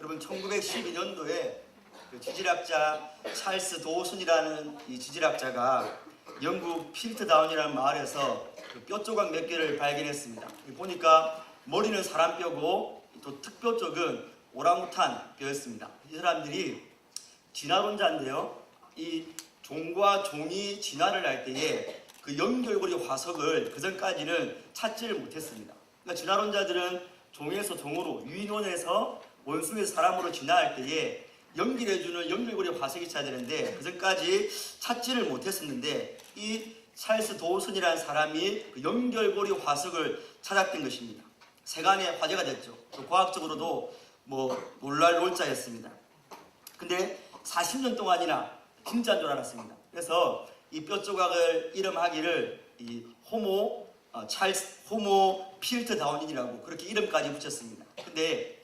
여러분 1912년도에 그 지질학자 찰스 도슨이라는 이 지질학자가 영국 필트다운이라는 마을에서 그 뼈 조각 몇 개를 발견했습니다. 보니까 머리는 사람 뼈고 또 턱뼈 쪽은 오랑우탄 뼈였습니다. 이 사람들이 진화론자인데요. 이 종과 종이 진화를 할 때에 그 연결고리 화석을 그전까지는 찾지를 못했습니다. 그러니까 진화론자들은 종에서 종으로, 유인원에서 원숭이에서 사람으로 진화할 때에 연결해주는 연결고리 화석이 찾아야 되는데 그전까지 찾지를 못했었는데 이 찰스 도슨이라는 사람이 그 연결고리 화석을 찾았던 것입니다. 세간의 화제가 됐죠. 또 과학적으로도 놀랄 놀자였습니다. 근데 40년 동안이나 진짜인 줄 알았습니다. 그래서 이 뼈 조각을 이름하기를 이 호모 필트다운이라고 그렇게 이름까지 붙였습니다. 근데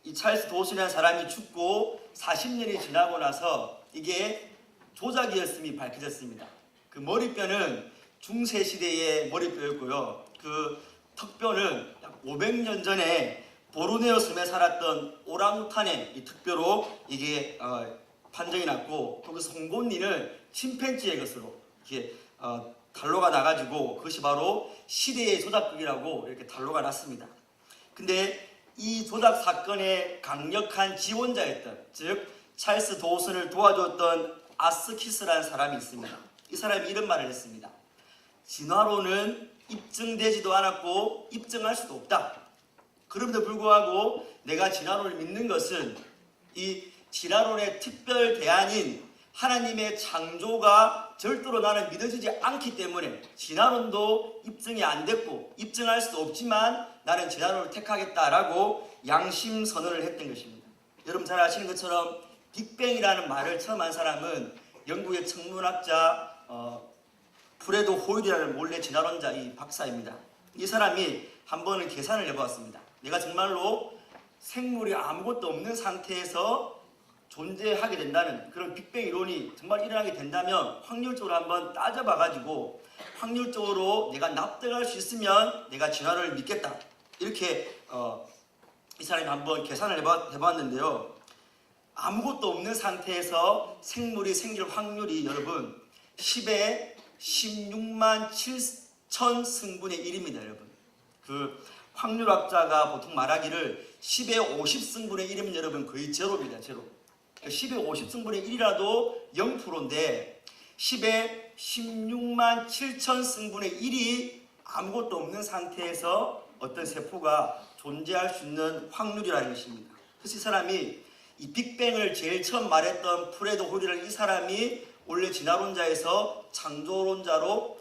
이 찰스 도슨이라는 사람이 죽고 40년이 지나고 나서 이게 조작이었음이 밝혀졌습니다. 그 머리뼈는 중세 시대의 머리뼈였고요. 그 턱뼈는 약 500년 전에 보르네오 섬에 살았던 오랑우탄의 이 턱뼈로 이게 판정이 났고, 그 송곳니는 침팬지의 것으로 이렇게 단로가 나가지고 그것이 바로 시대의 조작극이라고 이렇게 단로가 났습니다. 근데 이 조작 사건의 강력한 지원자였던, 즉 찰스 도슨을 도와줬던 아스키스라는 사람이 있습니다. 이 사람이 이런 말을 했습니다. 진화론은 입증되지도 않았고 입증할 수도 없다. 그럼에도 불구하고 내가 진화론을 믿는 것은 이 진화론의 특별 대안인 하나님의 창조가 절대로 나는 믿어지지 않기 때문에 진화론도 입증이 안 됐고 입증할 수도 없지만 나는 진화론을 택하겠다라고 양심 선언을 했던 것입니다. 여러분 잘 아시는 것처럼 빅뱅이라는 말을 처음 한 사람은 영국의 천문학자 프레드 호일이라는 몰래 진화론자 이 박사입니다. 이 사람이 한 번은 계산을 해보았습니다. 내가 정말로 생물이 아무것도 없는 상태에서 존재하게 된다는 그런 빅뱅 이론이 정말 일어나게 된다면 확률적으로 한번 따져봐가지고 확률적으로 내가 납득할 수 있으면 내가 진화를 믿겠다. 이렇게 이 사람이 한번 계산을 해봤는데요. 아무것도 없는 상태에서 생물이 생길 확률이 여러분 10에 16만 7천 승분의 1입니다. 여러분. 그 확률학자가 보통 말하기를 10에 50승분의 1이면 여러분 거의 제로입니다. 제로. 10에 50승분의 1이라도 0%인데 10에 16만 7천 승분의 1이 아무것도 없는 상태에서 어떤 세포가 존재할 수 있는 확률이라는 것입니다. 그래서 이 사람이 이 빅뱅을 제일 처음 말했던 프레드 호일이라는 이 사람이 원래 진화론자에서 창조론자로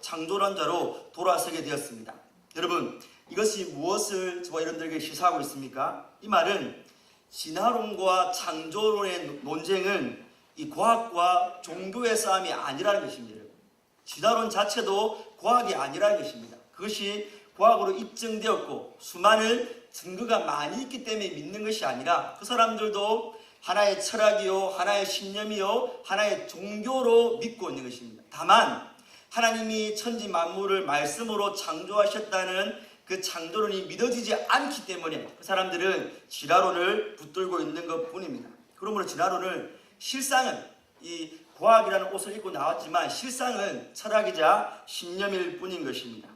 돌아서게 되었습니다. 여러분 이것이 무엇을 저와 여러분들에게 시사하고 있습니까? 이 말은 진화론과 창조론의 논쟁은 이 과학과 종교의 싸움이 아니라는 것입니다. 여러분. 진화론 자체도 과학이 아니라는 것입니다. 그것이 과학으로 입증되었고 수많은 증거가 많이 있기 때문에 믿는 것이 아니라 그 사람들도 하나의 철학이요, 하나의 신념이요, 하나의 종교로 믿고 있는 것입니다. 다만 하나님이 천지 만물을 말씀으로 창조하셨다는 그 창조론이 믿어지지 않기 때문에 그 사람들은 진화론을 붙들고 있는 것 뿐입니다. 그러므로 진화론을 실상은 이 과학이라는 옷을 입고 나왔지만 실상은 철학이자 신념일 뿐인 것입니다.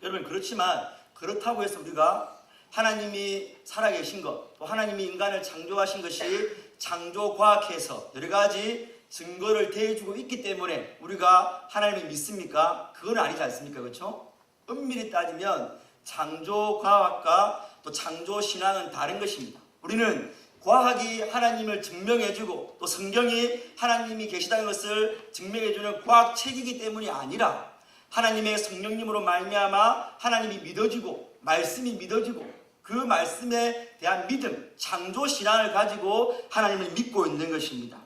여러분 그렇지만 그렇다고 해서 우리가 하나님이 살아계신 것, 또 하나님이 인간을 창조하신 것이 창조과학에서 여러 가지 증거를 대해주고 있기 때문에 우리가 하나님을 믿습니까? 그건 아니지 않습니까? 그렇죠? 엄밀히 따지면 창조과학과 또 창조신앙은 다른 것입니다. 우리는 과학이 하나님을 증명해주고 또 성경이 하나님이 계시다는 것을 증명해주는 과학책이기 때문이 아니라 하나님의 성령님으로 말미암아 하나님이 믿어지고 말씀이 믿어지고 그 말씀에 대한 믿음, 창조신앙을 가지고 하나님을 믿고 있는 것입니다.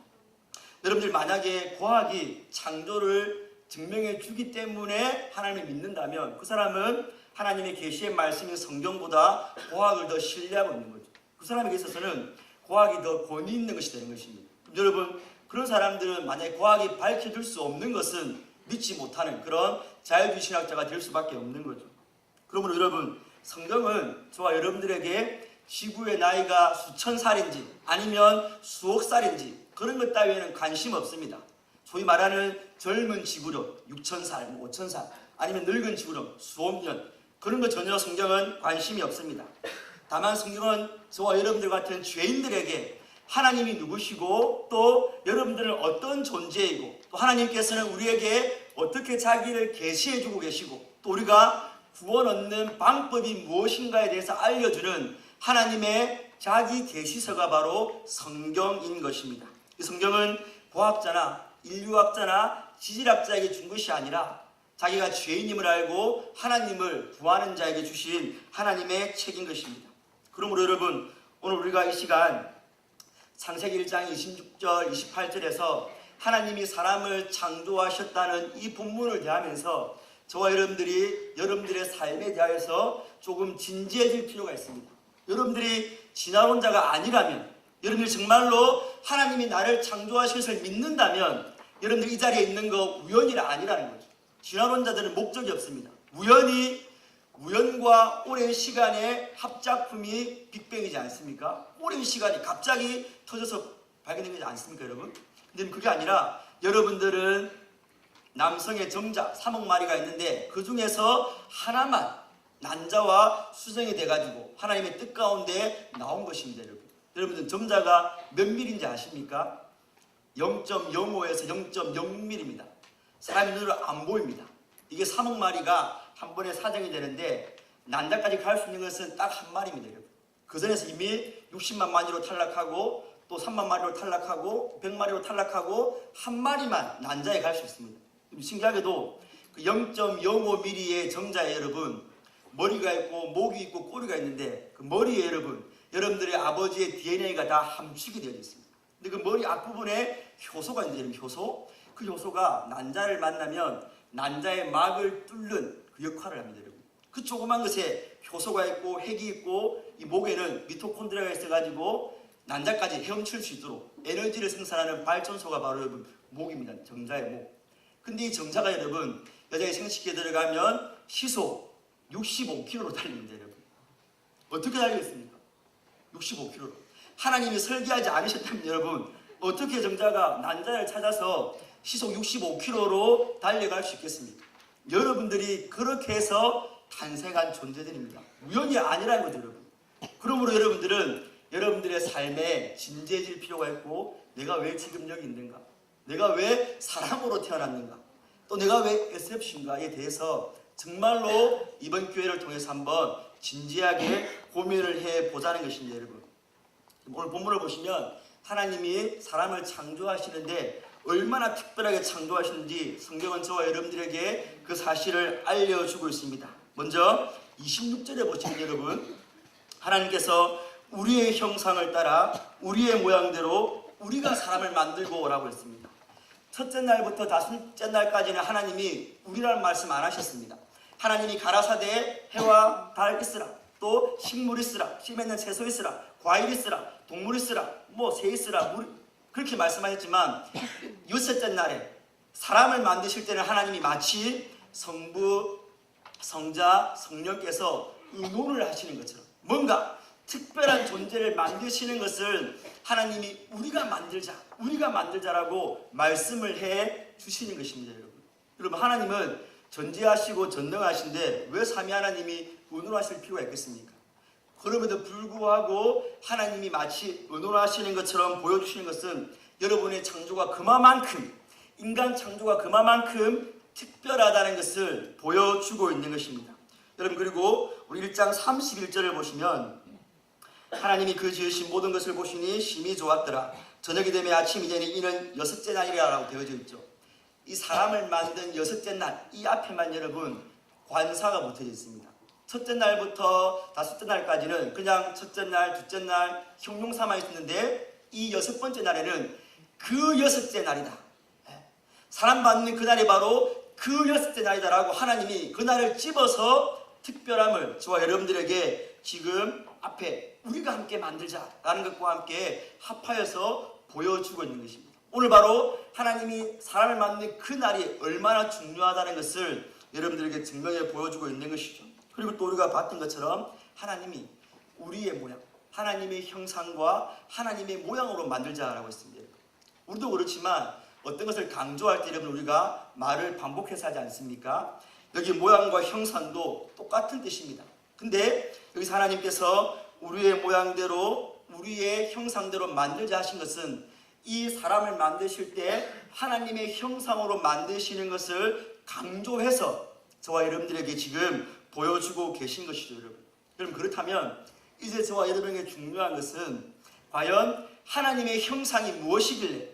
여러분들 만약에 과학이 창조를 증명해 주기 때문에 하나님을 믿는다면 그 사람은 하나님의 계시의 말씀인 성경보다 과학을 더 신뢰하고 있는 거죠. 그 사람에게 있어서는 과학이 더 권위 있는 것이 되는 것입니다. 여러분 그런 사람들은 만약에 과학이 밝혀줄 수 없는 것은 믿지 못하는 그런 자유주의 신학자가 될 수밖에 없는 거죠. 그러므로 여러분 성경은 저와 여러분들에게 지구의 나이가 수천 살인지 아니면 수억 살인지 그런 것 따위에는 관심 없습니다. 소위 말하는 젊은 지구력 6,000살, 5,000살 아니면 늙은 지구력 수억 년 그런 거 전혀 성경은 관심이 없습니다. 다만 성경은 저와 여러분들 같은 죄인들에게 하나님이 누구시고 또 여러분들은 어떤 존재이고 또 하나님께서는 우리에게 어떻게 자기를 계시해 주고 계시고 또 우리가 구원 얻는 방법이 무엇인가에 대해서 알려주는 하나님의 자기 계시서가 바로 성경인 것입니다. 이 성경은 과학자나 인류학자나 지질학자에게 준 것이 아니라 자기가 죄인임을 알고 하나님을 구하는 자에게 주신 하나님의 책인 것입니다. 그러므로 여러분 오늘 우리가 이 시간 창세기 1장 26절 28절에서 하나님이 사람을 창조하셨다는 이 본문을 대하면서 저와 여러분들이 여러분들의 삶에 대하여서 조금 진지해질 필요가 있습니다. 여러분들이 진화론자가 아니라면 여러분들이 정말로 하나님이 나를 창조하신 것을 믿는다면 여러분들이 이 자리에 있는 거 우연이라 아니라는 거죠. 진화론자들은 목적이 없습니다. 우연과 오랜 시간의 합작품이 빅뱅이지 않습니까? 오랜 시간이 갑자기 터져서 발견된 거지 않습니까, 여러분? 근데 그게 아니라 여러분들은 남성의 정자 3억 마리가 있는데 그 중에서 하나만 난자와 수정이 돼가지고 하나님의 뜻 가운데 나온 것입니다, 여러분. 여러분들 정자가 몇 밀인지 아십니까? 0.05에서 0.0mm입니다. 사람 눈으로 안 보입니다. 이게 3억 마리가 한 번에 사정이 되는데 난자까지 갈 수 있는 것은 딱 한 마리입니다, 여러분. 그 전에서 이미 60만 마리로 탈락하고 또 3만 마리로 탈락하고 100마리로 탈락하고 한 마리만 난자에 갈 수 있습니다. 신기하게도 그 0.05mm의 정자에 여러분 머리가 있고 목이 있고 꼬리가 있는데 그 머리에 여러분들의 아버지의 DNA가 다 함축이 되어 있습니다. 근데 그 머리 앞부분에 효소가 있는데 효소? 그 효소가 난자를 만나면 난자의 막을 뚫는 그 역할을 합니다, 여러분. 그 조그만 것에 효소가 있고 핵이 있고 이 목에는 미토콘드리아가 있어가지고 난자까지 헤엄칠 수 있도록 에너지를 생산하는 발전소가 바로 여러분 목입니다. 정자의 목. 근데 이 정자가 여러분 여자의 생식기에 들어가면 시속 65km로 달립니다, 여러분. 어떻게 달리겠습니까? 65km로. 하나님이 설계하지 않으셨다면 여러분 어떻게 정자가 난자를 찾아서 시속 65km로 달려갈 수 있겠습니까? 여러분들이 그렇게 해서 탄생한 존재들입니다. 우연이 아니라는 거죠, 여러분. 그러므로 여러분들은 여러분들의 삶에 진지해질 필요가 있고 내가 왜 지금 여기 있는가? 내가 왜 사람으로 태어났는가? 또 내가 왜 SFC인가에 대해서 정말로 이번 기회를 통해서 한번 진지하게 고민을 해보자는 것입니다, 여러분. 오늘 본문을 보시면 하나님이 사람을 창조하시는데 얼마나 특별하게 창조하시는지 성경은 저와 여러분들에게 그 사실을 알려주고 있습니다. 먼저 26절에 보시면 여러분 하나님께서 우리의 형상을 따라 우리의 모양대로 우리가 사람을 만들고 라고 했습니다. 첫째 날부터 다섯째 날까지는 하나님이 우리라는 말씀 안 하셨습니다. 하나님이 가라사대에 해와 달 있으라, 또 식물 있으라, 씨 맺는 채소 있으라, 과일 있으라, 동물 있으라, 새 있으라, 물 그렇게 말씀하셨지만 여섯째 날에 사람을 만드실 때는 하나님이 마치 성부, 성자, 성령께서 의논을 하시는 것처럼 뭔가 특별한 존재를 만드시는 것을 하나님이 우리가 만들자라고 말씀을 해 주시는 것입니다, 여러분. 여러분 하나님은 전지하시고 전능하신데 왜 삼위 하나님이 의논하실 필요가 있겠습니까? 그럼에도 불구하고 하나님이 마치 의논하시는 것처럼 보여주시는 것은 여러분의 창조가 그만큼 인간 창조가 그만큼 특별하다는 것을 보여주고 있는 것입니다. 여러분 그리고 우리 1장 31절을 보시면 하나님이 그 지으신 모든 것을 보시니 심히 좋았더라. 저녁이 되면 아침이 되니 이는 여섯째 날이라고 되어져 있죠. 이 사람을 만든 여섯째 날, 이 앞에만 여러분 관사가 붙어져 있습니다. 첫째 날부터 다섯째 날까지는 그냥 첫째 날, 둘째 날 형용사만 있었는데 이 여섯 번째 날에는 그 여섯째 날이다. 사람 만든 그날이 바로 그 여섯째 날이다라고 하나님이 그날을 집어서 특별함을 저와 여러분들에게 지금 앞에 우리가 함께 만들자라는 것과 함께 합하여서 보여주고 있는 것입니다. 오늘 바로 하나님이 사람을 만든 그 날이 얼마나 중요하다는 것을 여러분들에게 증명해 보여주고 있는 것이죠. 그리고 또 우리가 봤던 것처럼 하나님이 우리의 모양, 하나님의 형상과 하나님의 모양으로 만들자라고 했습니다. 우리도 그렇지만 어떤 것을 강조할 때 여러분 우리가 말을 반복해서 하지 않습니까? 여기 모양과 형상도 똑같은 뜻입니다. 근데 여기서 하나님께서 우리의 모양대로 우리의 형상대로 만들자 하신 것은 이 사람을 만드실 때 하나님의 형상으로 만드시는 것을 강조해서 저와 여러분들에게 지금 보여주고 계신 것이죠. 여러분 그렇다면 이제 저와 여러분에게 중요한 것은 과연 하나님의 형상이 무엇이길래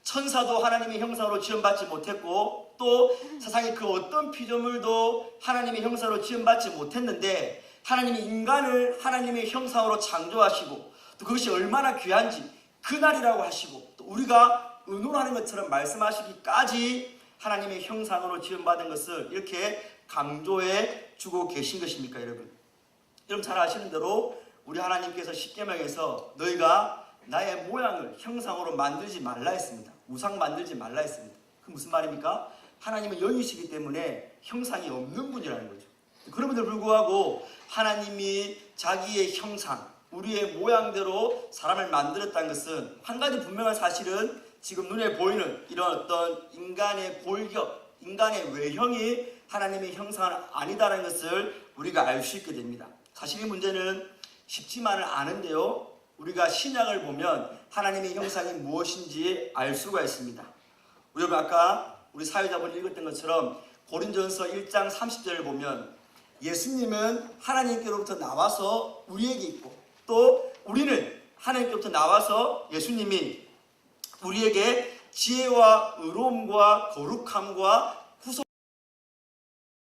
천사도 하나님의 형상으로 지음받지 못했고 또 세상의 그 어떤 피조물도 하나님의 형상으로 지음받지 못했는데 하나님이 인간을 하나님의 형상으로 창조하시고 또 그것이 얼마나 귀한지 그날이라고 하시고 또 우리가 의논하는 것처럼 말씀하시기까지 하나님의 형상으로 지음받은 것을 이렇게 강조해 주고 계신 것입니까 여러분? 여러분 잘 아시는 대로 우리 하나님께서 십계명에서 너희가 나의 모양을 형상으로 만들지 말라 했습니다. 우상 만들지 말라 했습니다. 그 무슨 말입니까? 하나님은 영이시기 때문에 형상이 없는 분이라는 거죠. 그럼에도 불구하고 하나님이 자기의 형상, 우리의 모양대로 사람을 만들었다는 것은 한 가지 분명한 사실은 지금 눈에 보이는 이런 어떤 인간의 골격, 인간의 외형이 하나님의 형상은 아니다라는 것을 우리가 알 수 있게 됩니다. 사실 이 문제는 쉽지만은 않은데요. 우리가 신약을 보면 하나님의 형상이 무엇인지 알 수가 있습니다. 우리가 아까 우리 사회자분이 읽었던 것처럼 고린도전서 1장 30절을 보면 예수님은 하나님께로부터 나와서 우리에게 있고 또 우리는 하나님께로부터 나와서 예수님이 우리에게 지혜와 의로움과 거룩함과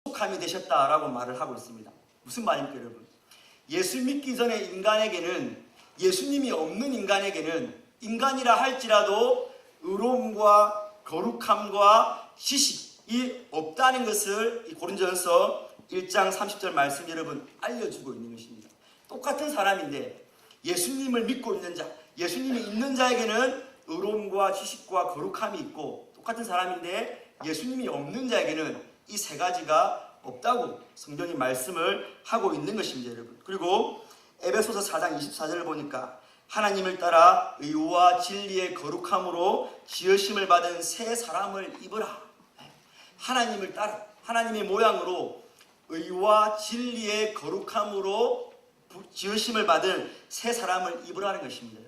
구속함이 되셨다라고 말을 하고 있습니다. 무슨 말입니까 여러분? 예수 믿기 전에 인간에게는 예수님이 없는 인간에게는 인간이라 할지라도 의로움과 거룩함과 지식이 없다는 것을 이 고린도전서 1장 30절 말씀 여러분 알려주고 있는 것입니다. 똑같은 사람인데 예수님을 믿고 있는 자, 예수님이 있는 자에게는 의로움과 지식과 거룩함이 있고 똑같은 사람인데 예수님이 없는 자에게는 이 세 가지가 없다고 성경이 말씀을 하고 있는 것입니다 여러분. 그리고 에베소서 4장 24절을 보니까 하나님을 따라 의와 진리의 거룩함으로 지으심을 받은 새 사람을 입으라. 하나님을 따라 하나님의 모양으로 의와 진리의 거룩함으로 지으심을 받은 새 사람을 입으라는 것입니다.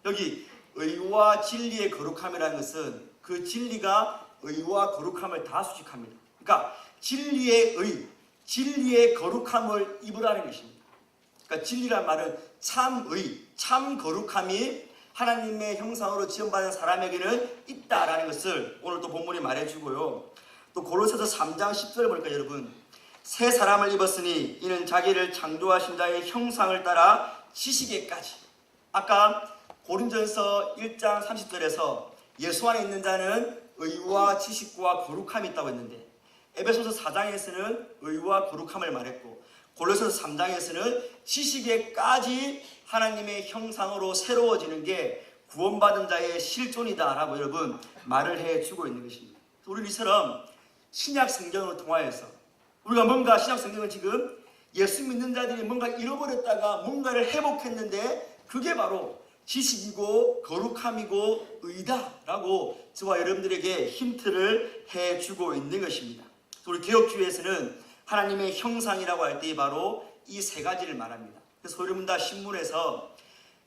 여기 의와 진리의 거룩함이라는 것은 그 진리가 의와 거룩함을 다 수식합니다. 그러니까 진리의 의, 진리의 거룩함을 입으라는 것입니다. 그러니까 진리란 말은 참의, 참 거룩함이 하나님의 형상으로 지음받은 사람에게는 있다라는 것을 오늘 또 본문이 말해주고요. 또 고로새서 3장 10절 보니까 여러분 새 사람을 입었으니 이는 자기를 창조하신 자의 형상을 따라 지식에까지. 아까 고린도전서 1장 30절에서 예수 안에 있는 자는 의와 지식과 거룩함이 있다고 했는데 에베소서 4장에서는 의와 거룩함을 말했고 고린도전서 3장에서는 지식에까지 하나님의 형상으로 새로워지는 게 구원받은 자의 실존이다라고 여러분 말을 해주고 있는 것입니다. 우리는 이처럼 신약 성경을 통하여서 우리가 뭔가 신약 성경은 지금 예수 믿는 자들이 뭔가 잃어버렸다가 뭔가를 회복했는데 그게 바로 지식이고 거룩함이고 의다라고 저와 여러분들에게 힌트를 해주고 있는 것입니다. 우리 개혁주의에서는 하나님의 형상이라고 할 때 바로 이 세 가지를 말합니다. 그래서 소리문다 신문에서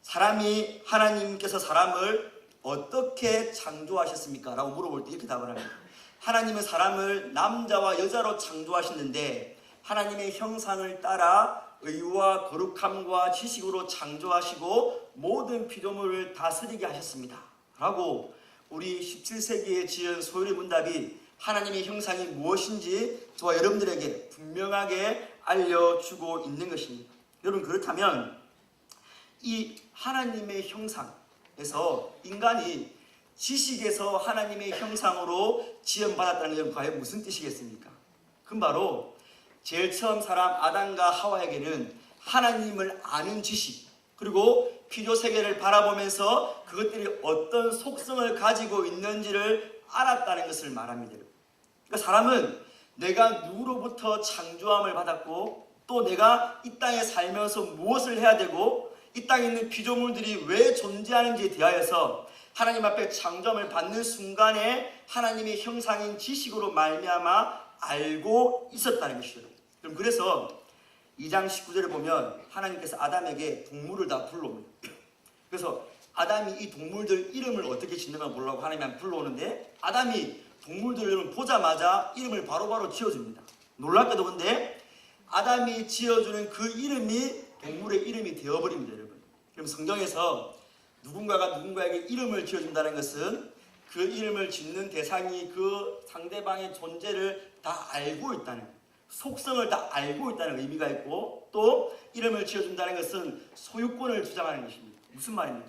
사람이 하나님께서 사람을 어떻게 창조하셨습니까? 라고 물어볼 때 이렇게 답을 합니다. 하나님은 사람을 남자와 여자로 창조하셨는데 하나님의 형상을 따라 의와 거룩함과 지식으로 창조하시고 모든 피조물을 다스리게 하셨습니다. 라고 우리 17세기에 지은 소요리 문답이 하나님의 형상이 무엇인지 저와 여러분들에게 분명하게 알려주고 있는 것입니다. 여러분 그렇다면 이 하나님의 형상에서 인간이 지식에서 하나님의 형상으로 지음받았다는 것은 과연 무슨 뜻이겠습니까? 그건 바로 제일 처음 사람 아담과 하와에게는 하나님을 아는 지식 그리고 피조세계를 바라보면서 그것들이 어떤 속성을 가지고 있는지를 알았다는 것을 말합니다. 그러니까 사람은 내가 누구로부터 창조함을 받았고 또 내가 이 땅에 살면서 무엇을 해야 되고 이 땅에 있는 피조물들이 왜 존재하는지에 대하여서 하나님 앞에 창조함을 받는 순간에 하나님의 형상인 지식으로 말미암아 알고 있었다는 것이죠. 그럼 그래서 2장 19절에 보면 하나님께서 아담에게 동물을 다 불러옵니다. 그래서 아담이 이 동물들 이름을 어떻게 짓는가 보려고 하나님이 불러오는데 아담이 동물들을 보자마자 이름을 바로바로 지어줍니다. 놀랍게도 근데 아담이 지어주는 그 이름이 동물의 이름이 되어버립니다, 여러분. 그럼 성경에서 누군가가 누군가에게 이름을 지어준다는 것은 그 이름을 짓는 대상이 그 상대방의 존재를 다 알고 있다는, 속성을 다 알고 있다는 의미가 있고, 또 이름을 지어준다는 것은 소유권을 주장하는 것입니다. 무슨 말입니까?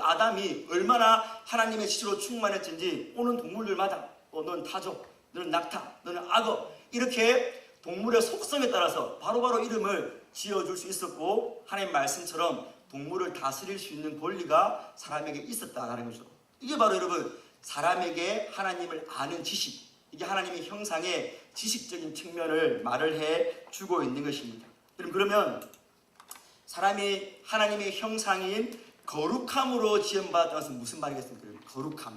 아담이 얼마나 하나님의 지시로 충만했는지 오는 동물들마다 너는 타조, 너는 낙타, 너는 악어, 이렇게 동물의 속성에 따라서 바로바로 이름을 지어줄 수 있었고, 하나님 말씀처럼 동물을 다스릴 수 있는 권리가 사람에게 있었다는 거죠. 이게 바로 여러분 사람에게 하나님을 아는 지식, 이게 하나님의 형상의 지식적인 측면을 말을 해주고 있는 것입니다. 그러면 사람이 하나님의 형상인 거룩함으로 지음받았다는 것은 무슨 말이겠습니까? 거룩함.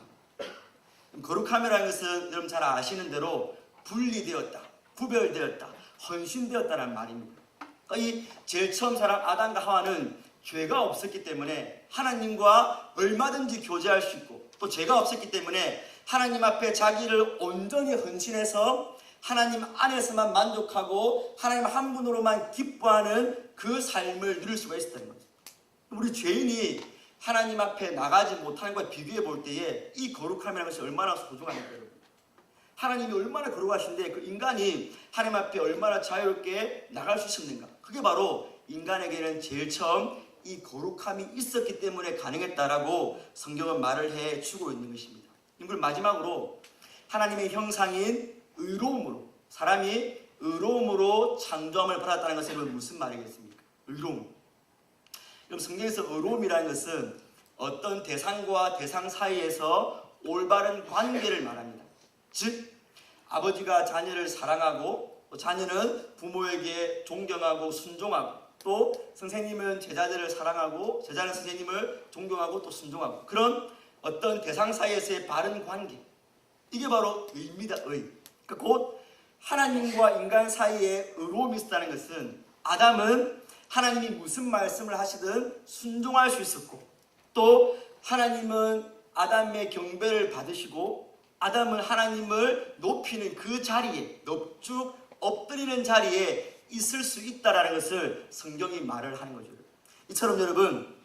거룩함이라는 것은 여러분 잘 아시는 대로 분리되었다, 구별되었다, 헌신되었다는 말입니다. 이 제일 처음 사람 아담과 하와는 죄가 없었기 때문에 하나님과 얼마든지 교제할 수 있고, 또 죄가 없었기 때문에 하나님 앞에 자기를 온전히 헌신해서 하나님 안에서만 만족하고 하나님 한 분으로만 기뻐하는 그 삶을 누릴 수가 있었다는 거죠. 우리 죄인이 하나님 앞에 나가지 못하는 것과 비교해 볼 때에 이 거룩함이라는 것이 얼마나 소중합니까, 여러분? 하나님이 얼마나 거룩하신데 그 인간이 하나님 앞에 얼마나 자유롭게 나갈 수 있었는가? 그게 바로 인간에게는 제일 처음 이 거룩함이 있었기 때문에 가능했다라고 성경은 말을 해주고 있는 것입니다. 그리고 마지막으로 하나님의 형상인 의로움으로, 사람이 의로움으로 창조함을 받았다는 것은 무슨 말이겠습니까? 의로움. 그럼 성경에서 의로움이라는 것은 어떤 대상과 대상 사이에서 올바른 관계를 말합니다. 즉 아버지가 자녀를 사랑하고, 자녀는 부모에게 존경하고 순종하고, 또 선생님은 제자들을 사랑하고, 제자는 선생님을 존경하고 또 순종하고, 그런 어떤 대상 사이에서의 바른 관계, 이게 바로 의입니다. 의. 그러니까 곧 하나님과 인간 사이에 의로움이 있었다는 것은 아담은 하나님이 무슨 말씀을 하시든 순종할 수 있었고, 또 하나님은 아담의 경배를 받으시고, 아담은 하나님을 높이는 그 자리에, 넙죽 엎드리는 자리에 있을 수 있다는 것을 성경이 말을 하는 거죠. 이처럼 여러분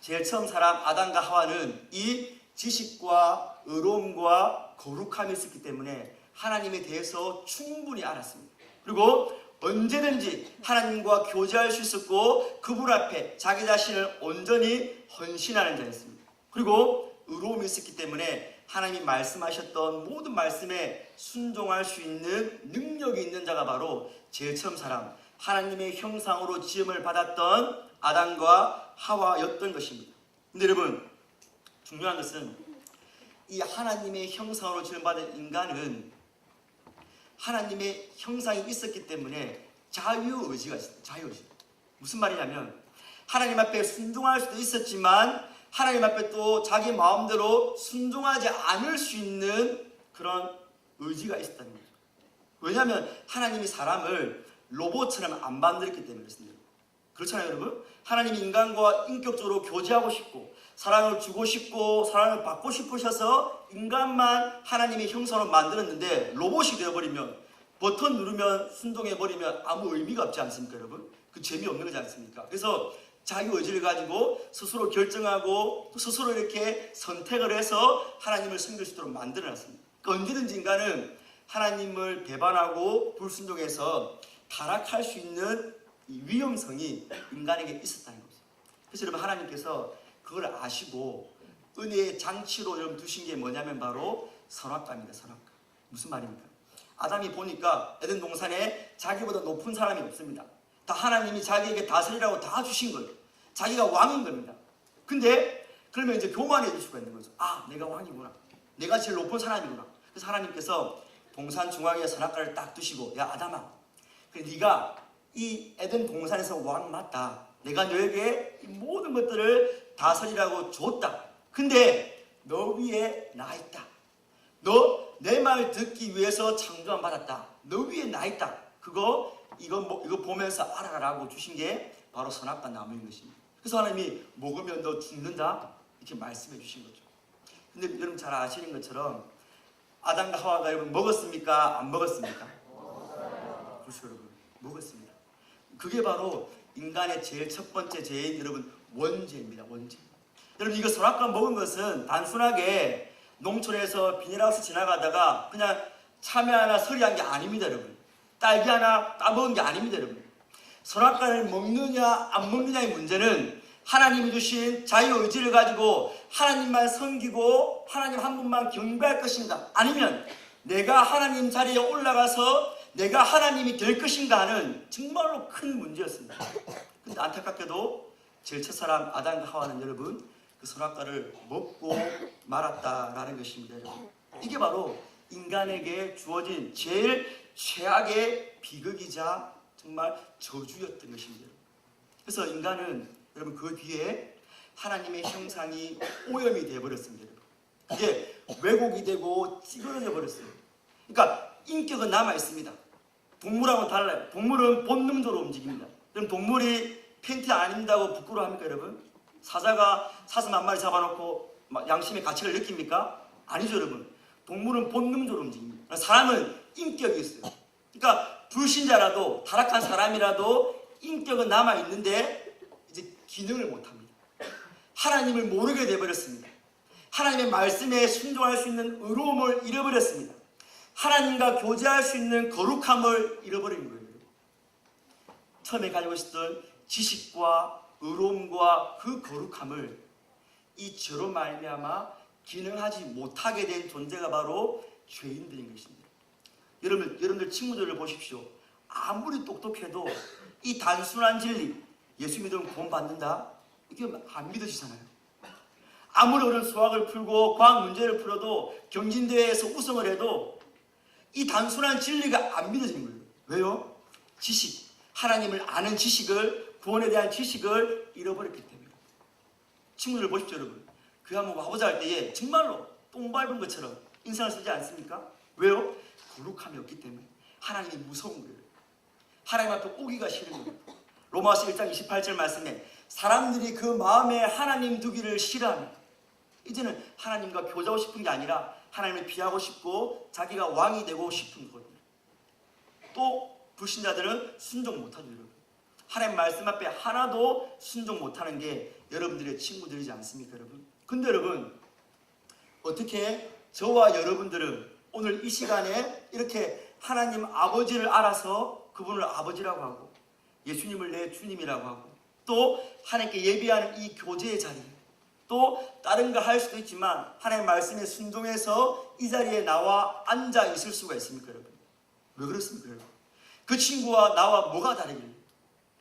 제일 처음 사람 아담과 하와는 이 지식과 의로움과 거룩함이 있었기 때문에 하나님에 대해서 충분히 알았습니다. 그리고 언제든지 하나님과 교제할 수 있었고, 그분 앞에 자기 자신을 온전히 헌신하는 자였습니다. 그리고 의로움이 있었기 때문에 하나님이 말씀하셨던 모든 말씀에 순종할 수 있는 능력이 있는 자가 바로 제일 처음 사람, 하나님의 형상으로 지음을 받았던 아담과 하와였던 것입니다. 근데 여러분 중요한 것은 이 하나님의 형상으로 지음받은 인간은 하나님의 형상이 있었기 때문에 자유의지가 있습니다. 자유의지. 무슨 말이냐면 하나님 앞에 순종할 수도 있었지만 하나님 앞에 또 자기 마음대로 순종하지 않을 수 있는 그런 의지가 있었다는 거죠. 왜냐하면 하나님이 사람을 로봇처럼 안 만들었기 때문에 그렇습니다. 그렇잖아요, 여러분? 하나님이 인간과 인격적으로 교제하고 싶고 사랑을 주고 싶고 사랑을 받고 싶으셔서 인간만 하나님의 형상으로 만들었는데 로봇이 되어버리면, 버튼 누르면 순종해버리면 아무 의미가 없지 않습니까, 여러분? 그 재미없는 거지 않습니까? 그래서 자유의지를 가지고 스스로 결정하고 또 스스로 이렇게 선택을 해서 하나님을 섬길 수 있도록 만들어놨습니다. 그러니까 언제든지 인간은 하나님을 배반하고 불순종해서 타락할 수 있는 이 위험성이 인간에게 있었다는 거죠. 그래서 여러분 하나님께서 그걸 아시고 은혜의 장치로 여러분 두신 게 뭐냐면 바로 선악과입니다. 선악과. 무슨 말입니까? 아담이 보니까 에덴 동산에 자기보다 높은 사람이 없습니다. 다 하나님이 자기에게 다스리라고 다 주신 거예요. 자기가 왕인 겁니다. 근데 그러면 이제 교만해질 수가 있는 거죠. 아, 내가 왕이구나. 내가 제일 높은 사람이구나. 그래서 하나님께서 동산 중앙에 선악과를 딱 두시고, 야 아담아, 그래 네가 이 에덴 동산에서 왕 맞다. 내가 너에게 이 모든 것들을 다스리라고 줬다. 근데 너 위에 나 있다. 너 내 말 듣기 위해서 창조함 받았다. 너 위에 나 있다. 이거 보면서 알아라고 주신 게 바로 선악과 나무인 것입니다. 그래서 하나님이 먹으면 너 죽는다 이렇게 말씀해 주신 거죠. 근데 여러분 잘 아시는 것처럼 아담과 하와가 여러분 먹었습니까? 안 먹었습니까? 그렇죠 여러분. 먹었습니다. 그게 바로 인간의 제일 첫 번째 죄인 여러분 원죄입니다. 원죄. 여러분 이거 선악과 먹은 것은 단순하게 농촌에서 비닐하우스 지나가다가 그냥 참외 하나 서리한 게 아닙니다 여러분. 딸기 하나 따먹은 게 아닙니다 여러분. 선악과를 먹느냐 안 먹느냐의 문제는 하나님이 주신 자유의지를 가지고 하나님만 섬기고 하나님 한 분만 경배할 것인가, 아니면 내가 하나님 자리에 올라가서 내가 하나님이 될 것인가 하는 정말로 큰 문제였습니다. 근데 안타깝게도 제일 첫사람 아담과 하와는 여러분 그 선악과를 먹고 말았다라는 것입니다. 여러분. 이게 바로 인간에게 주어진 제일 최악의 비극이자 정말 저주였던 것입니다. 그래서 인간은 여러분 그 뒤에 하나님의 형상이 오염이 되어버렸습니다. 그게 왜곡이 되고 찌그러져 버렸어요. 그러니까 인격은 남아있습니다. 동물하고 달라요. 동물은 본능적으로 움직입니다. 그럼 동물이 팬티 안 입는다고 부끄러워합니까 여러분? 사자가 사슴 한 마리 잡아놓고 양심의 가치를 느낍니까? 아니죠 여러분. 동물은 본능적으로 움직입니다. 사람은 인격이 있어요. 그러니까 불신자라도 타락한 사람이라도 인격은 남아있는데 이제 기능을 못합니다. 하나님을 모르게 되어버렸습니다. 하나님의 말씀에 순종할 수 있는 의로움을 잃어버렸습니다. 하나님과 교제할 수 있는 거룩함을 잃어버린 거예요. 처음에 가지고 있었던 지식과 의로움과 그 거룩함을 이 죄로 말미암아 기능하지 못하게 된 존재가 바로 죄인들인 것입니다. 여러분들 친구들을 보십시오. 아무리 똑똑해도 이 단순한 진리, 예수 믿으면 구원 받는다, 이게 안 믿어지잖아요. 아무리 어려운 수학을 풀고 과학 문제를 풀어도 경진대회에서 우승을 해도 이 단순한 진리가 안 믿어지는 거예요. 왜요? 지식, 하나님을 아는 지식을, 구원에 대한 지식을 잃어버렸기 때문에. 친구들 보십시오 여러분. 그 한번 와보자 할 때에 정말로 똥 밟은 것처럼 인상을 쓰지 않습니까? 왜요? 거룩함이 없기 때문에. 하나님이 무서운 거예요. 하나님 앞에 오기가 싫은 거예요. 로마서 1장 28절 말씀에 사람들이 그 마음에 하나님 두기를 싫어하면, 이제는 하나님과 교제하고 싶은 게 아니라 하나님을 비하고 싶고 자기가 왕이 되고 싶은 거거든요. 또 불신자들은 순종 못하죠 여러분. 하나님 말씀 앞에 하나도 순종 못하는 게 여러분들의 친구들이지 않습니까 여러분? 근데 여러분 어떻게 저와 여러분들은 오늘 이 시간에 이렇게 하나님 아버지를 알아서 그분을 아버지라고 하고 예수님을 내 주님이라고 하고 또 하나님께 예배하는 이 교제의 자리, 또 다른 거 할 수도 있지만 하나님의 말씀에 순종해서 이 자리에 나와 앉아 있을 수가 있습니까 여러분? 왜 그렇습니까 여러분? 그 친구와 나와 뭐가 다르길래?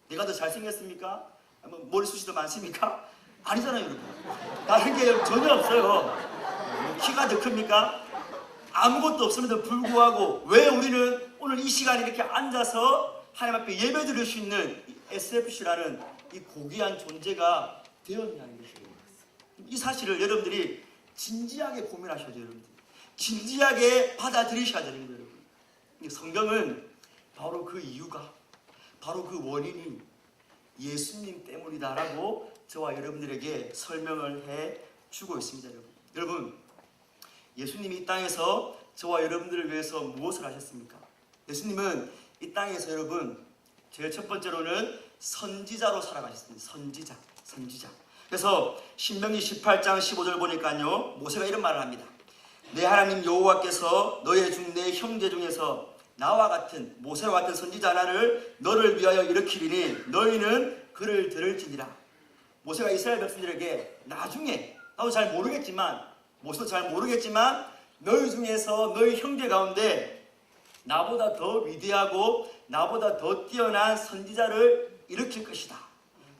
내가 더 잘생겼습니까? 머리숱이 더 많습니까? 아니잖아요 여러분. 다른 게 전혀 없어요. 키가 더 큽니까? 아무것도 없음에도 불구하고 왜 우리는 오늘 이 시간에 이렇게 앉아서 하나님 앞에 예배 드릴 수 있는 SFC라는 이 고귀한 존재가 되었냐는 것이에요. 이 사실을 여러분들이 진지하게 고민하셔야 돼요. 여러분들. 진지하게 받아들이셔야 되는 거예요. 여러분. 성경은 바로 그 이유가, 바로 그 원인이 예수님 때문이다라고 저와 여러분들에게 설명을 해주고 있습니다. 여러분, 예수님이 이 땅에서 저와 여러분들을 위해서 무엇을 하셨습니까? 예수님은 이 땅에서 여러분 제일 첫 번째로는 선지자로 살아가셨습니다. 선지자. 그래서 신명기 18장 15절 보니까요, 모세가 이런 말을 합니다. 내 하나님 여호와께서 너의 중 내 형제 중에서 나와 같은 모세와 같은 선지자 하나를 너를 위하여 일으키리니 너희는 그를 들을지니라. 모세가 이스라엘 백성들에게 나중에 나도 잘 모르겠지만, 모세도 잘 모르겠지만 너희 중에서 너희 형제 가운데 나보다 더 위대하고 나보다 더 뛰어난 선지자를 일으킬 것이다.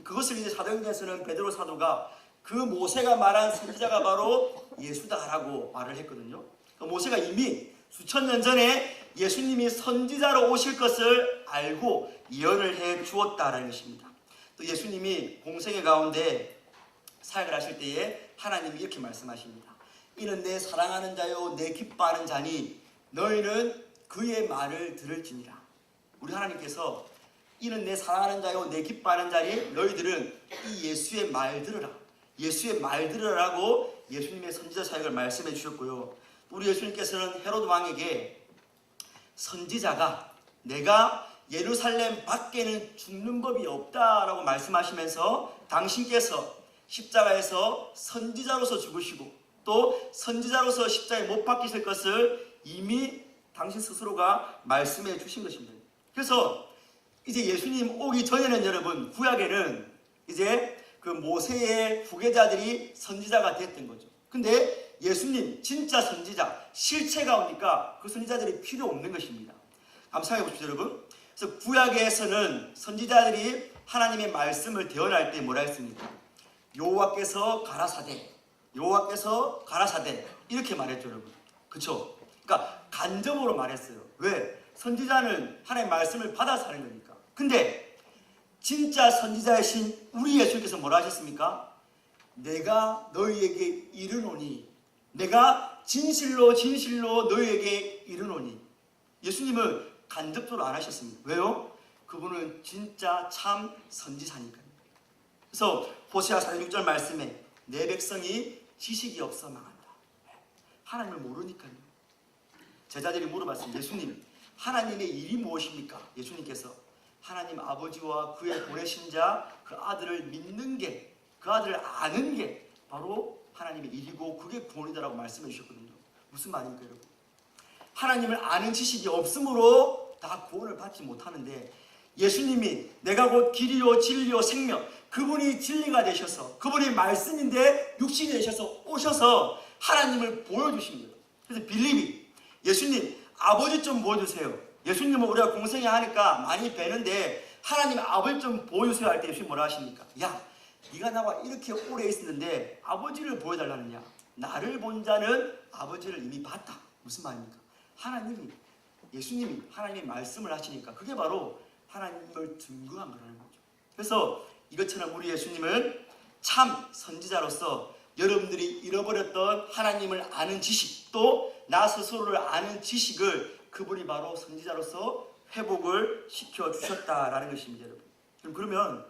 그것을 이제 사도행전에서는 베드로 사도가 그 모세가 말한 선지자가 바로 예수다라고 말을 했거든요. 모세가 이미 수천 년 전에 예수님이 선지자로 오실 것을 알고 예언을 해 주었다라는 것입니다. 또 예수님이 공생의 가운데 사역을 하실 때에 하나님이 이렇게 말씀하십니다. 이는 내 사랑하는 자요 내 기뻐하는 자니 너희는 그의 말을 들을지니라. 우리 하나님께서 이는 내 사랑하는 자요 내 기뻐하는 자니 너희들은 이 예수의 말 들으라. 예수의 말 들으라고 예수님의 선지자 사역을 말씀해 주셨고요. 우리 예수님께서는 헤로드 왕에게 선지자가 내가 예루살렘 밖에는 죽는 법이 없다라고 말씀하시면서 당신께서 십자가에서 선지자로서 죽으시고 또 선지자로서 십자가에 못 박히실 것을 이미 당신 스스로가 말씀해 주신 것입니다. 그래서 이제 예수님 오기 전에는 여러분 구약에는 이제 그 모세의 후계자들이 선지자가 됐던 거죠. 근데 예수님 진짜 선지자 실체가 오니까 그 선지자들이 필요 없는 것입니다. 한번 생각해 보십시오 여러분. 그래서 구약에서는 선지자들이 하나님의 말씀을 대언할 때 뭐라 했습니까? 여호와께서 가라사대 이렇게 말했죠 여러분. 그렇죠? 그러니까 간접으로 말했어요. 왜? 선지자는 하나님의 말씀을 받아서 하는 거니까. 근데 진짜 선지자이신 우리 예수님께서 뭐라 하셨습니까? 내가 너희에게 이르노니 내가 진실로 너희에게 이르노니. 예수님은 간접적으로 안 하셨습니다. 왜요? 그분은 진짜 참 선지자니까요. 그래서 호세아 4:6절 말씀에 내 백성이 지식이 없어 망한다. 하나님을 모르니까요. 제자들이 물어봤습니다. 예수님, 하나님의 일이 무엇입니까? 예수님께서 하나님 아버지와 그의 보내신 자 그 아들을 믿는 게, 그 아들을 아는 게 바로 하나님의 일이고 그게 구원이다라고 말씀해 주셨거든요. 무슨 말입니까 여러분? 하나님을 아는 지식이 없으므로 다 구원을 받지 못하는데 예수님이 내가 곧 길이요 진리요 생명, 그분이 진리가 되셔서 그분이 말씀인데 육신이 되셔서 오셔서 하나님을 보여주신 거예요. 그래서 빌립이 예수님 아버지 좀 보여주세요. 예수님은 우리가 공생애 하니까 많이 뵈는데 하나님 아버지 좀 보여주세요 할 때 예수님 뭐라 하십니까? 야 네가 나와 이렇게 오래 있었는데 아버지를 보여달라느냐? 나를 본 자는 아버지를 이미 봤다. 무슨 말입니까? 하나님이 예수님이 하나님의 말씀을 하시니까 그게 바로 하나님을 증거한 거라는 거죠. 그래서 이것처럼 우리 예수님은 참 선지자로서 여러분들이 잃어버렸던 하나님을 아는 지식 또 나 스스로를 아는 지식을 그분이 바로 선지자로서 회복을 시켜주셨다라는 것입니다. 여러분. 그러면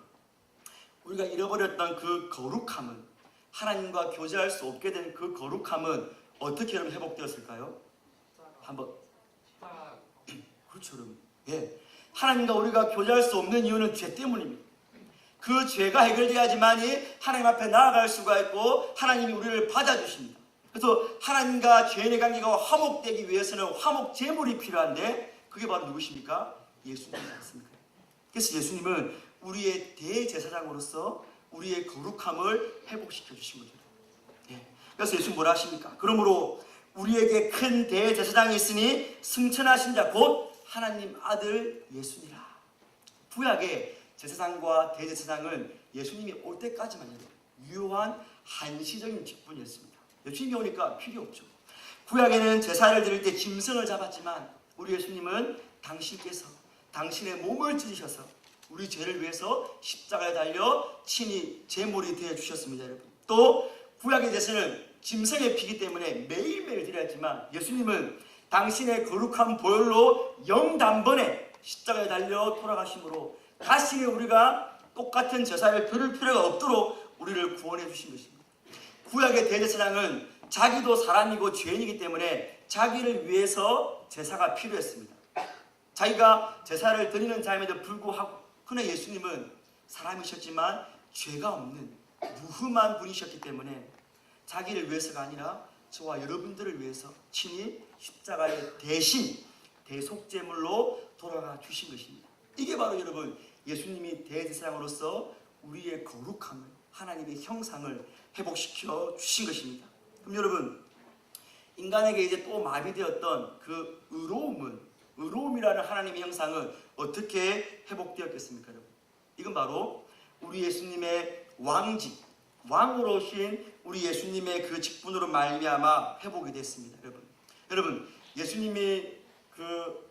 우리가 잃어버렸던 그 거룩함은 하나님과 교제할 수 없게 된 그 거룩함은 어떻게 여러분 회복되었을까요? 한번 그렇죠 여러분. 예. 하나님과 우리가 교제할 수 없는 이유는 죄 때문입니다. 그 죄가 해결돼야지만이 하나님 앞에 나아갈 수가 있고 하나님이 우리를 받아주십니다. 그래서 하나님과 죄인의 관계가 화목되기 위해서는 화목 제물이 필요한데 그게 바로 누구십니까? 예수님이 맞습니까? 그래서 예수님은 우리의 대제사장으로서 우리의 거룩함을 회복시켜 주신 거죠. 예. 그래서 예수님 뭐라 하십니까? 그러므로 우리에게 큰 대제사장이 있으니 승천하신 자 곧 하나님 아들 예수니라. 구약의 제사장과 대제사장은 예수님이 올 때까지만 유효한 한시적인 직분이었습니다. 예수님이 오니까 필요 없죠. 구약에는 제사를 드릴 때 짐승을 잡았지만 우리 예수님은 당신께서 당신의 몸을 찢으셔서 우리 죄를 위해서 십자가에 달려 친히 제물이 되어 주셨습니다. 여러분. 또 구약의 제사는 짐승의 피기 때문에 매일매일 드려야 했지만 예수님은 당신의 거룩한 보혈로 영단번에 십자가에 달려 돌아가심으로 다시 우리가 똑같은 제사를 드릴 필요가 없도록 우리를 구원해 주신 것입니다. 구약의 대제사장은 자기도 사람이고 죄인이기 때문에 자기를 위해서 제사가 필요했습니다. 자기가 제사를 드리는 자임에도 불구하고 그러나 예수님은 사람이셨지만 죄가 없는 무흠한 분이셨기 때문에 자기를 위해서가 아니라 저와 여러분들을 위해서 친히 십자가의 대신 대속제물로 돌아가 주신 것입니다. 이게 바로 여러분 예수님이 대제사장으로서 우리의 거룩함을 하나님의 형상을 회복시켜 주신 것입니다. 그럼 여러분 인간에게 이제 또 마비되었던 그 의로움이라는 하나님의 형상은 어떻게 회복되었겠습니까? 여러분? 이건 바로 우리 예수님의 왕직, 왕으로 오신 우리 예수님의 그 직분으로 말미암아 회복이 됐습니다. 여러분 예수님이 그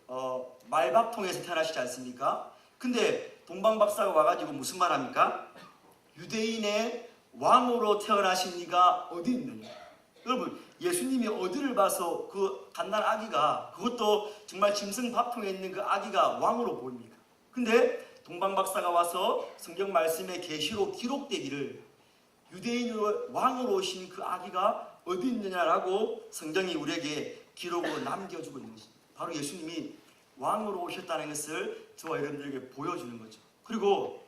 말박통에서 태어나시지 않습니까? 근데 동방박사가 와가지고 무슨 말 합니까? 유대인의 왕으로 태어나신 이가 어디 있느냐. 여러분, 예수님이 어디를 봐서 그 갓난 아기가, 그것도 정말 짐승밥통에 있는 그 아기가 왕으로 보입니까? 근데 동방박사가 와서 성경 말씀에 계시로 기록되기를 유대인으로 왕으로 오신 그 아기가 어디 있느냐라고 성경이 우리에게 기록으로 남겨주고 있는 것입니다. 바로 예수님이 왕으로 오셨다는 것을 저와 여러분들에게 보여주는 거죠. 그리고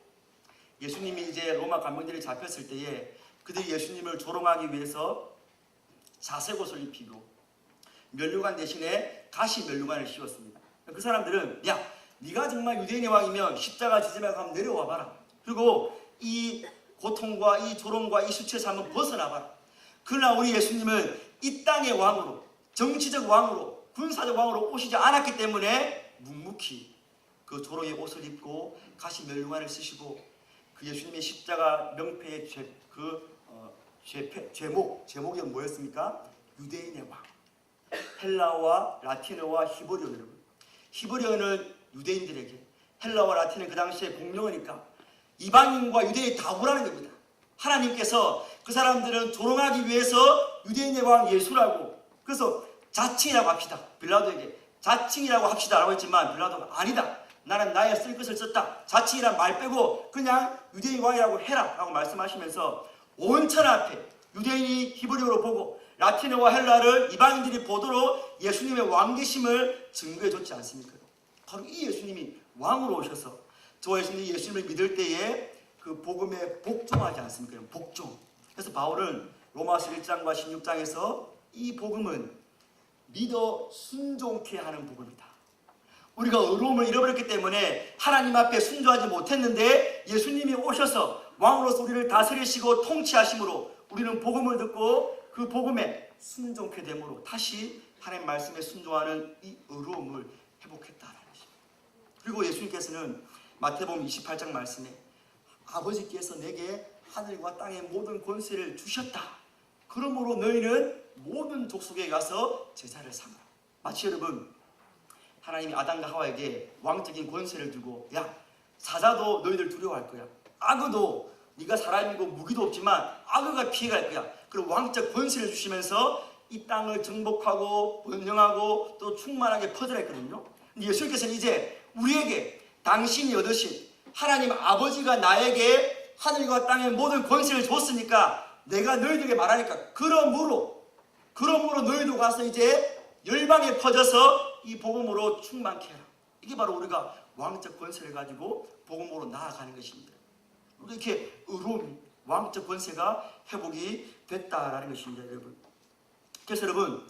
예수님이 이제 로마 관병들이 잡혔을 때에 그들이 예수님을 조롱하기 위해서 자색 옷을 입히고 면류관 대신에 가시 면류관을 씌웠습니다. 그 사람들은 야, 네가 정말 유대인의 왕이면 십자가 지지 말고 한번 내려와 봐라. 그리고 이 고통과 이 조롱과 이 수치에서 한번 벗어나 봐라. 그러나 우리 예수님은 이 땅의 왕으로, 정치적 왕으로, 군사적 왕으로 오시지 않았기 때문에 묵묵히 그 조롱의 옷을 입고 가시 면류관을 쓰시고 그 예수님의 십자가 명패의 제목이 뭐였습니까? 유대인의 왕. 헬라어와 라틴어와 히브리어. 여러분, 히브리어는 유대인들에게, 헬라어와 라틴은 그 당시에 공용어니까 이방인과 유대인이 다 오라는 겁니다. 하나님께서 그 사람들은 조롱하기 위해서 유대인의 왕 예수라고, 그래서 자칭이라고 합시다. 빌라도에게 자칭이라고 합시다 라고 했지만 빌라도가 아니다, 나는 나의 쓸 것을 썼다, 자칭이란 말 빼고 그냥 유대인 왕이라고 해라 라고 말씀하시면서 온 천하 앞에 유대인이 히브리어로 보고 라틴어와 헬라를 이방인들이 보도록 예수님의 왕계심을 증거해 줬지 않습니까? 바로 이 예수님이 왕으로 오셔서 저와 예수님을 믿을 때에 그 복음에 복종하지 않습니까? 복종. 그래서 바울은 로마서 1장과 16장에서 이 복음은 믿어 순종케 하는 복음이다. 우리가 의로움을 잃어버렸기 때문에 하나님 앞에 순종하지 못했는데 예수님이 오셔서 왕으로서 우리를 다스리시고 통치하심으로 우리는 복음을 듣고 그 복음에 순종케 되므로 다시 하나님 말씀에 순종하는 이 의로움을 회복했다라는 것입니다. 그리고 예수님께서는 마태복음 28장 말씀에 아버지께서 내게 하늘과 땅의 모든 권세를 주셨다. 그러므로 너희는 모든 족속에 가서 제자를 삼으라. 마치 여러분, 하나님이 아담과 하와에게 왕적인 권세를 주고 야, 사자도 너희들 두려워할 거야. 악어도 네가 사람이고 무기도 없지만 악어가 피해갈 거야. 그리고 왕적 권세를 주시면서 이 땅을 정복하고 번영하고 또 충만하게 퍼져라 했거든요. 근데 예수님께서는 이제 우리에게 당신이 얻으신 하나님 아버지가 나에게 하늘과 땅의 모든 권세를 줬으니까 내가 너희들에게 말하니까 그러므로 너희도 가서 이제 열방에 퍼져서 이 복음으로 충만케 해라. 이게 바로 우리가 왕적 권세를 가지고 복음으로 나아가는 것입니다. 이렇게 의로움이, 왕적 권세가 회복이 됐다라는 것입니다, 여러분. 그래서 여러분,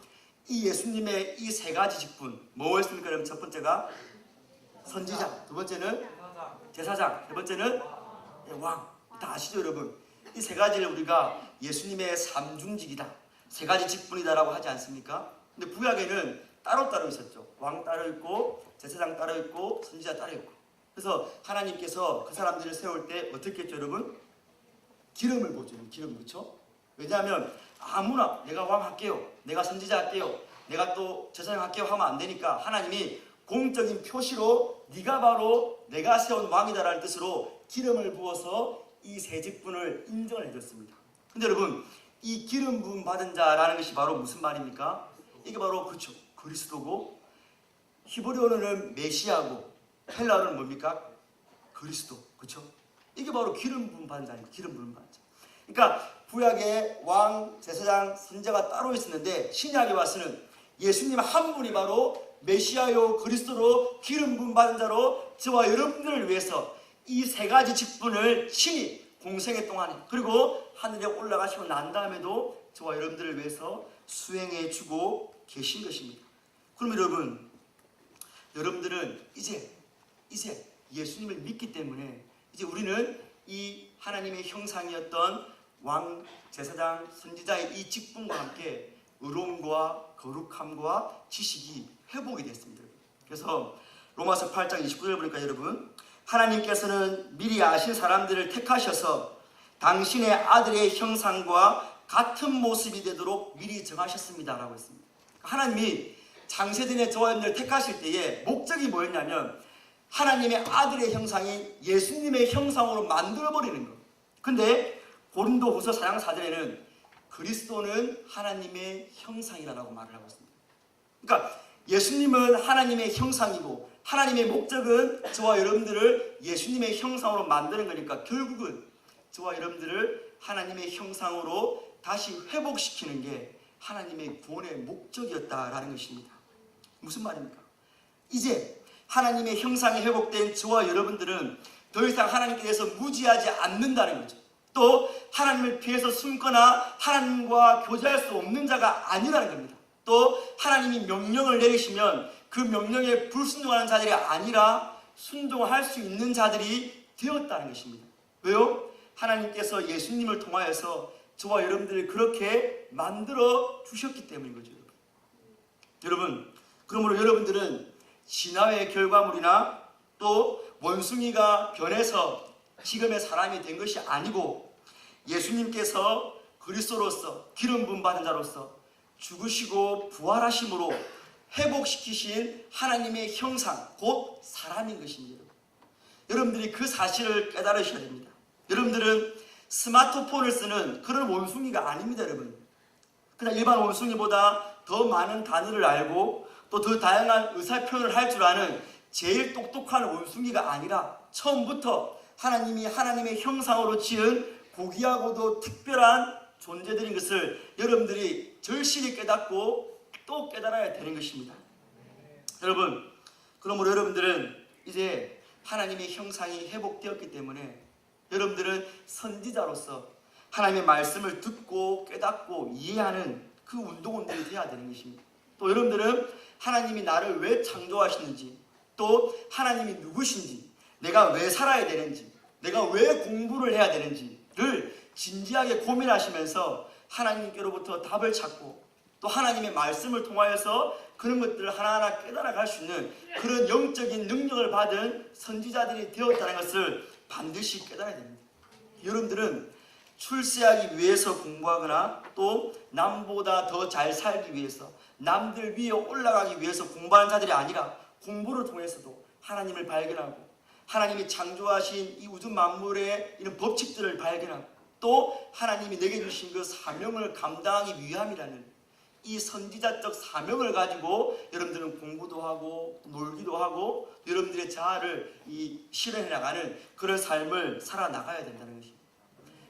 이 예수님의 이 세 가지 직분 뭐였습니까? 여러분, 첫 번째가 선지자, 두 번째는 제사장, 세 번째는 왕. 다 아시죠, 여러분? 이 세 가지를 우리가 예수님의 삼중직이다, 세 가지 직분이다라고 하지 않습니까? 근데 구약에는 따로따로 있었죠. 왕 따로 있고, 제사장 따로 있고, 선지자 따로 있고. 그래서 하나님께서 그 사람들을 세울 때 어떻게 했죠, 여러분? 기름을 부어줘요. 기름, 그렇죠? 왜냐하면 아무나 내가 왕 할게요, 내가 선지자 할게요, 내가 또 제사장 할게요 하면 안 되니까 하나님이 공적인 표시로 네가 바로 내가 세운 왕이다라는 뜻으로 기름을 부어서 이 세 직분을 인정을 해줬습니다. 근데 여러분, 이 기름 부음 받은 자라는 것이 바로 무슨 말입니까? 이게 바로 그렇죠, 그리스도고, 히브리어는 메시아고, 헬라어는 뭡니까? 그리스도, 그렇죠? 이게 바로 기름 부음 받은 자입니다. 기름 부음 받은 자. 그러니까 구약에 왕, 제사장, 선지자가 따로 있었는데 신약에 와서는 예수님 한 분이 바로 메시아요 그리스도로 기름 부음 받은 자로 저와 여러분들을 위해서 이 세 가지 직분을 신이 공생애 동안에 그리고 하늘에 올라가시고 난 다음에도 저와 여러분들을 위해서 수행해 주고 계신 것입니다. 그럼 여러분, 여러분들은 이제 예수님을 믿기 때문에 이제 우리는 이 하나님의 형상이었던 왕, 제사장, 선지자의 이 직분과 함께 의로움과 거룩함과 지식이 회복이 됐습니다. 그래서 로마서 8장 29절 보니까 여러분, 하나님께서는 미리 아신 사람들을 택하셔서 당신의 아들의 형상과 같은 모습이 되도록 미리 정하셨습니다 라고 했습니다. 하나님이 창세전에 저와 여러분들을 택하실 때에 목적이 뭐였냐면 하나님의 아들의 형상이 예수님의 형상으로 만들어버리는 것. 근데 고린도후서 4장 4절에는 그리스도는 하나님의 형상이라고 말을 하고 있습니다. 그러니까 예수님은 하나님의 형상이고 하나님의 목적은 저와 여러분들을 예수님의 형상으로 만드는 거니까 결국은 저와 여러분들을 하나님의 형상으로 다시 회복시키는 게 하나님의 구원의 목적이었다라는 것입니다. 무슨 말입니까? 이제 하나님의 형상이 회복된 저와 여러분들은 더 이상 하나님께 대해서 무지하지 않는다는 거죠. 또 하나님을 피해서 숨거나 하나님과 교제할 수 없는 자가 아니라는 겁니다. 또 하나님이 명령을 내리시면 그 명령에 불순종하는 자들이 아니라 순종할 수 있는 자들이 되었다는 것입니다. 왜요? 하나님께서 예수님을 통하여서 저와 여러분들을 그렇게 만들어 주셨기 때문인 거죠. 여러분, 그러므로 여러분들은 진화의 결과물이나 또 원숭이가 변해서 지금의 사람이 된 것이 아니고 예수님께서 그리스도로서 기름 부음 받은 자로서 죽으시고 부활하심으로 회복시키신 하나님의 형상 곧 사람인 것입니다. 여러분들이 그 사실을 깨달으셔야 됩니다. 여러분들은 스마트폰을 쓰는 그런 원숭이가 아닙니다. 여러분, 그냥 일반 원숭이보다 더 많은 단어를 알고 또 더 다양한 의사표현을 할 줄 아는 제일 똑똑한 원숭이가 아니라 처음부터 하나님이 하나님의 형상으로 지은 고귀하고도 특별한 존재들인 것을 여러분들이 절실히 깨닫고 또 깨달아야 되는 것입니다. 여러분, 그러므로 여러분들은 이제 하나님의 형상이 회복되었기 때문에 여러분들은 선지자로서 하나님의 말씀을 듣고 깨닫고 이해하는 그 운동원들이 되어야 되는 것입니다. 또 여러분들은 하나님이 나를 왜 창조하시는지, 또 하나님이 누구신지, 내가 왜 살아야 되는지, 내가 왜 공부를 해야 되는지를 진지하게 고민하시면서 하나님께로부터 답을 찾고 또 하나님의 말씀을 통하여서 그런 것들을 하나하나 깨달아갈 수 있는 그런 영적인 능력을 받은 선지자들이 되었다는 것을 반드시 깨달아야 됩니다. 여러분들은 출세하기 위해서 공부하거나 또 남보다 더 잘 살기 위해서 남들 위에 올라가기 위해서 공부하는 자들이 아니라 공부를 통해서도 하나님을 발견하고 하나님이 창조하신 이 우주 만물의 이런 법칙들을 발견하고 또 하나님이 내게 주신 그 사명을 감당하기 위함이라는 이 선지자적 사명을 가지고 여러분들은 공부도 하고 놀기도 하고 여러분들의 자아를 실현해 나가는 그런 삶을 살아나가야 된다는 것입니다.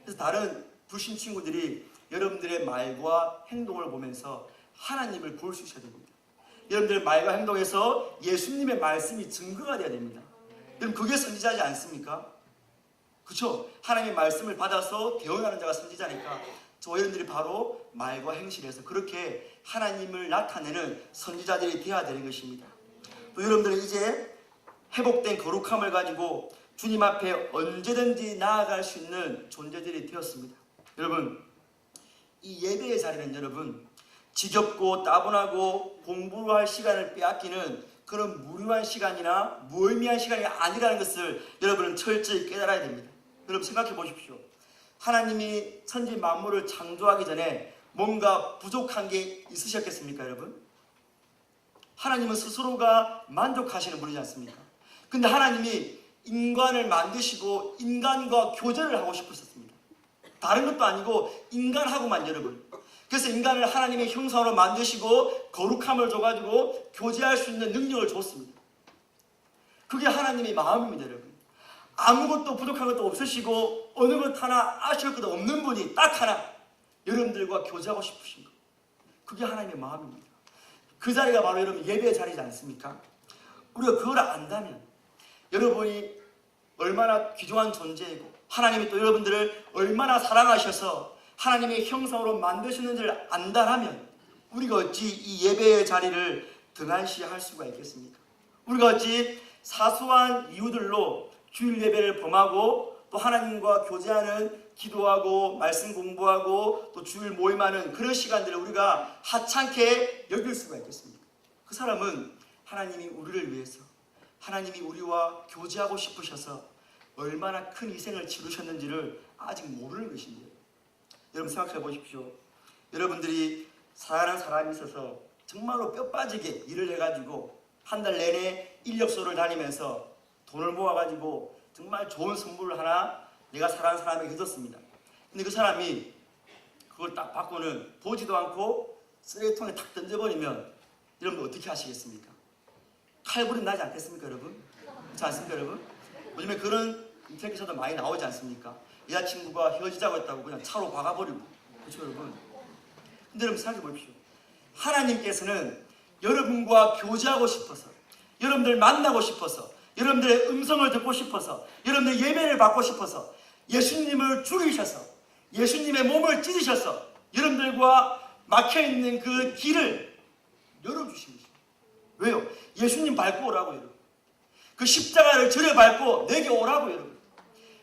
그래서 다른 불신 친구들이 여러분들의 말과 행동을 보면서 하나님을 볼 수 있어야 됩니다. 여러분들의 말과 행동에서 예수님의 말씀이 증거가 되어야 됩니다. 그럼 그게 선지자지 않습니까? 그렇죠? 하나님의 말씀을 받아서 대언하는 자가 선지자니까 저 여러분들이 바로 말과 행실에서 그렇게 하나님을 나타내는 선지자들이 되어야 되는 것입니다. 또 여러분들은 이제 회복된 거룩함을 가지고 주님 앞에 언제든지 나아갈 수 있는 존재들이 되었습니다. 여러분, 이 예배의 자리는 여러분 지겹고 따분하고 공부를 할 시간을 빼앗기는 그런 무료한 시간이나 무의미한 시간이 아니라는 것을 여러분은 철저히 깨달아야 됩니다. 여러분 생각해 보십시오. 하나님이 천지 만물을 창조하기 전에 뭔가 부족한 게 있으셨겠습니까, 여러분? 하나님은 스스로가 만족하시는 분이지 않습니까? 근데 하나님이 인간을 만드시고 인간과 교제를 하고 싶으셨습니다. 다른 것도 아니고 인간하고만 여러분. 그래서 인간을 하나님의 형상으로 만드시고 거룩함을 줘가지고 교제할 수 있는 능력을 줬습니다. 그게 하나님의 마음입니다, 여러분. 아무것도 부족한 것도 없으시고 어느 것 하나 아쉬울 것도 없는 분이 딱 하나 여러분들과 교제하고 싶으신 것. 그게 하나님의 마음입니다. 그 자리가 바로 여러분 예배의 자리지 않습니까? 우리가 그걸 안다면 여러분이 얼마나 귀중한 존재이고 하나님이 또 여러분들을 얼마나 사랑하셔서 하나님의 형상으로 만드셨는지를 안다면 우리가 어찌 이 예배의 자리를 등한시할 수가 있겠습니까? 우리가 어찌 사소한 이유들로 주일 예배를 범하고 또 하나님과 교제하는 기도하고 말씀 공부하고 또 주일 모임하는 그런 시간들을 우리가 하찮게 여길 수가 있겠습니까? 그 사람은 하나님이 우리를 위해서 하나님이 우리와 교제하고 싶으셔서 얼마나 큰 희생을 치르셨는지를 아직 모르는 것입니다. 여러분 생각해 보십시오. 여러분들이 사랑하는 사람이 있어서 정말로 뼈 빠지게 일을 해가지고 한 달 내내 인력소를 다니면서 돈을 모아가지고 정말 좋은 선물을 하나 내가 사랑하는 사람에게 해줬습니다. 근데 그 사람이 그걸 딱 받고는 보지도 않고 쓰레기통에 탁 던져버리면 여러분 어떻게 하시겠습니까? 칼부림 나지 않겠습니까, 여러분? 그렇지 않습니까, 여러분? 요즘에 그런 인터넷에서도 많이 나오지 않습니까? 여자친구가 헤어지자고 했다고 그냥 차로 박아버리고. 그렇죠, 여러분? 근데 여러분 생각해 보십시오. 하나님께서는 여러분과 교제하고 싶어서, 여러분들 만나고 싶어서, 여러분들의 음성을 듣고 싶어서, 여러분들 예배를 받고 싶어서 예수님을 죽이셔서 예수님의 몸을 찢으셔서 여러분들과 막혀있는 그 길을 열어주신 것입니다. 왜요? 예수님 밟고 오라고 여러분. 그 십자가를 저려 밟고 내게 오라고 여러분.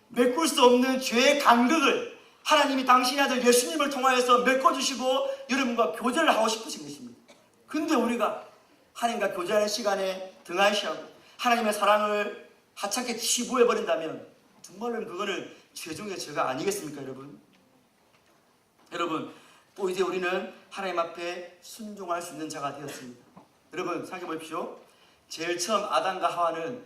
메꿀 수 없는 죄의 간극을 하나님이 당신의 아들 예수님을 통하여서 메꿔주시고 여러분과 교제를 하고 싶으신 것입니다. 근데 우리가 하나님과 교제하는 시간에 등한시하고 하나님의 사랑을 하찮게 치부해버린다면 정말로 그거는 죄중의 죄가 아니겠습니까, 여러분? 여러분, 또 이제 우리는 하나님 앞에 순종할 수 있는 자가 되었습니다. 여러분 생각해 보십시오. 제일 처음 아담과 하와는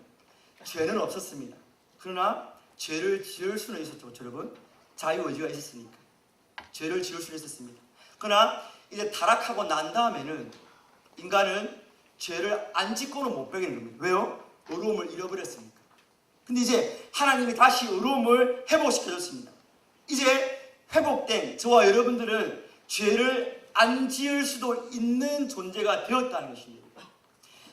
죄는 없었습니다. 그러나 죄를 지을 수는 있었죠, 여러분. 자유의지가 있었으니까 죄를 지을 수는 있었습니다. 그러나 이제 타락하고 난 다음에는 인간은 죄를 안 짓고는 못 배기는 겁니다. 왜요? 의로움을 잃어버렸으니까. 근데 이제 하나님이 다시 의로움을 회복시켜줬습니다. 이제 회복된 저와 여러분들은 죄를 안 지을 수도 있는 존재가 되었다는 것입니다.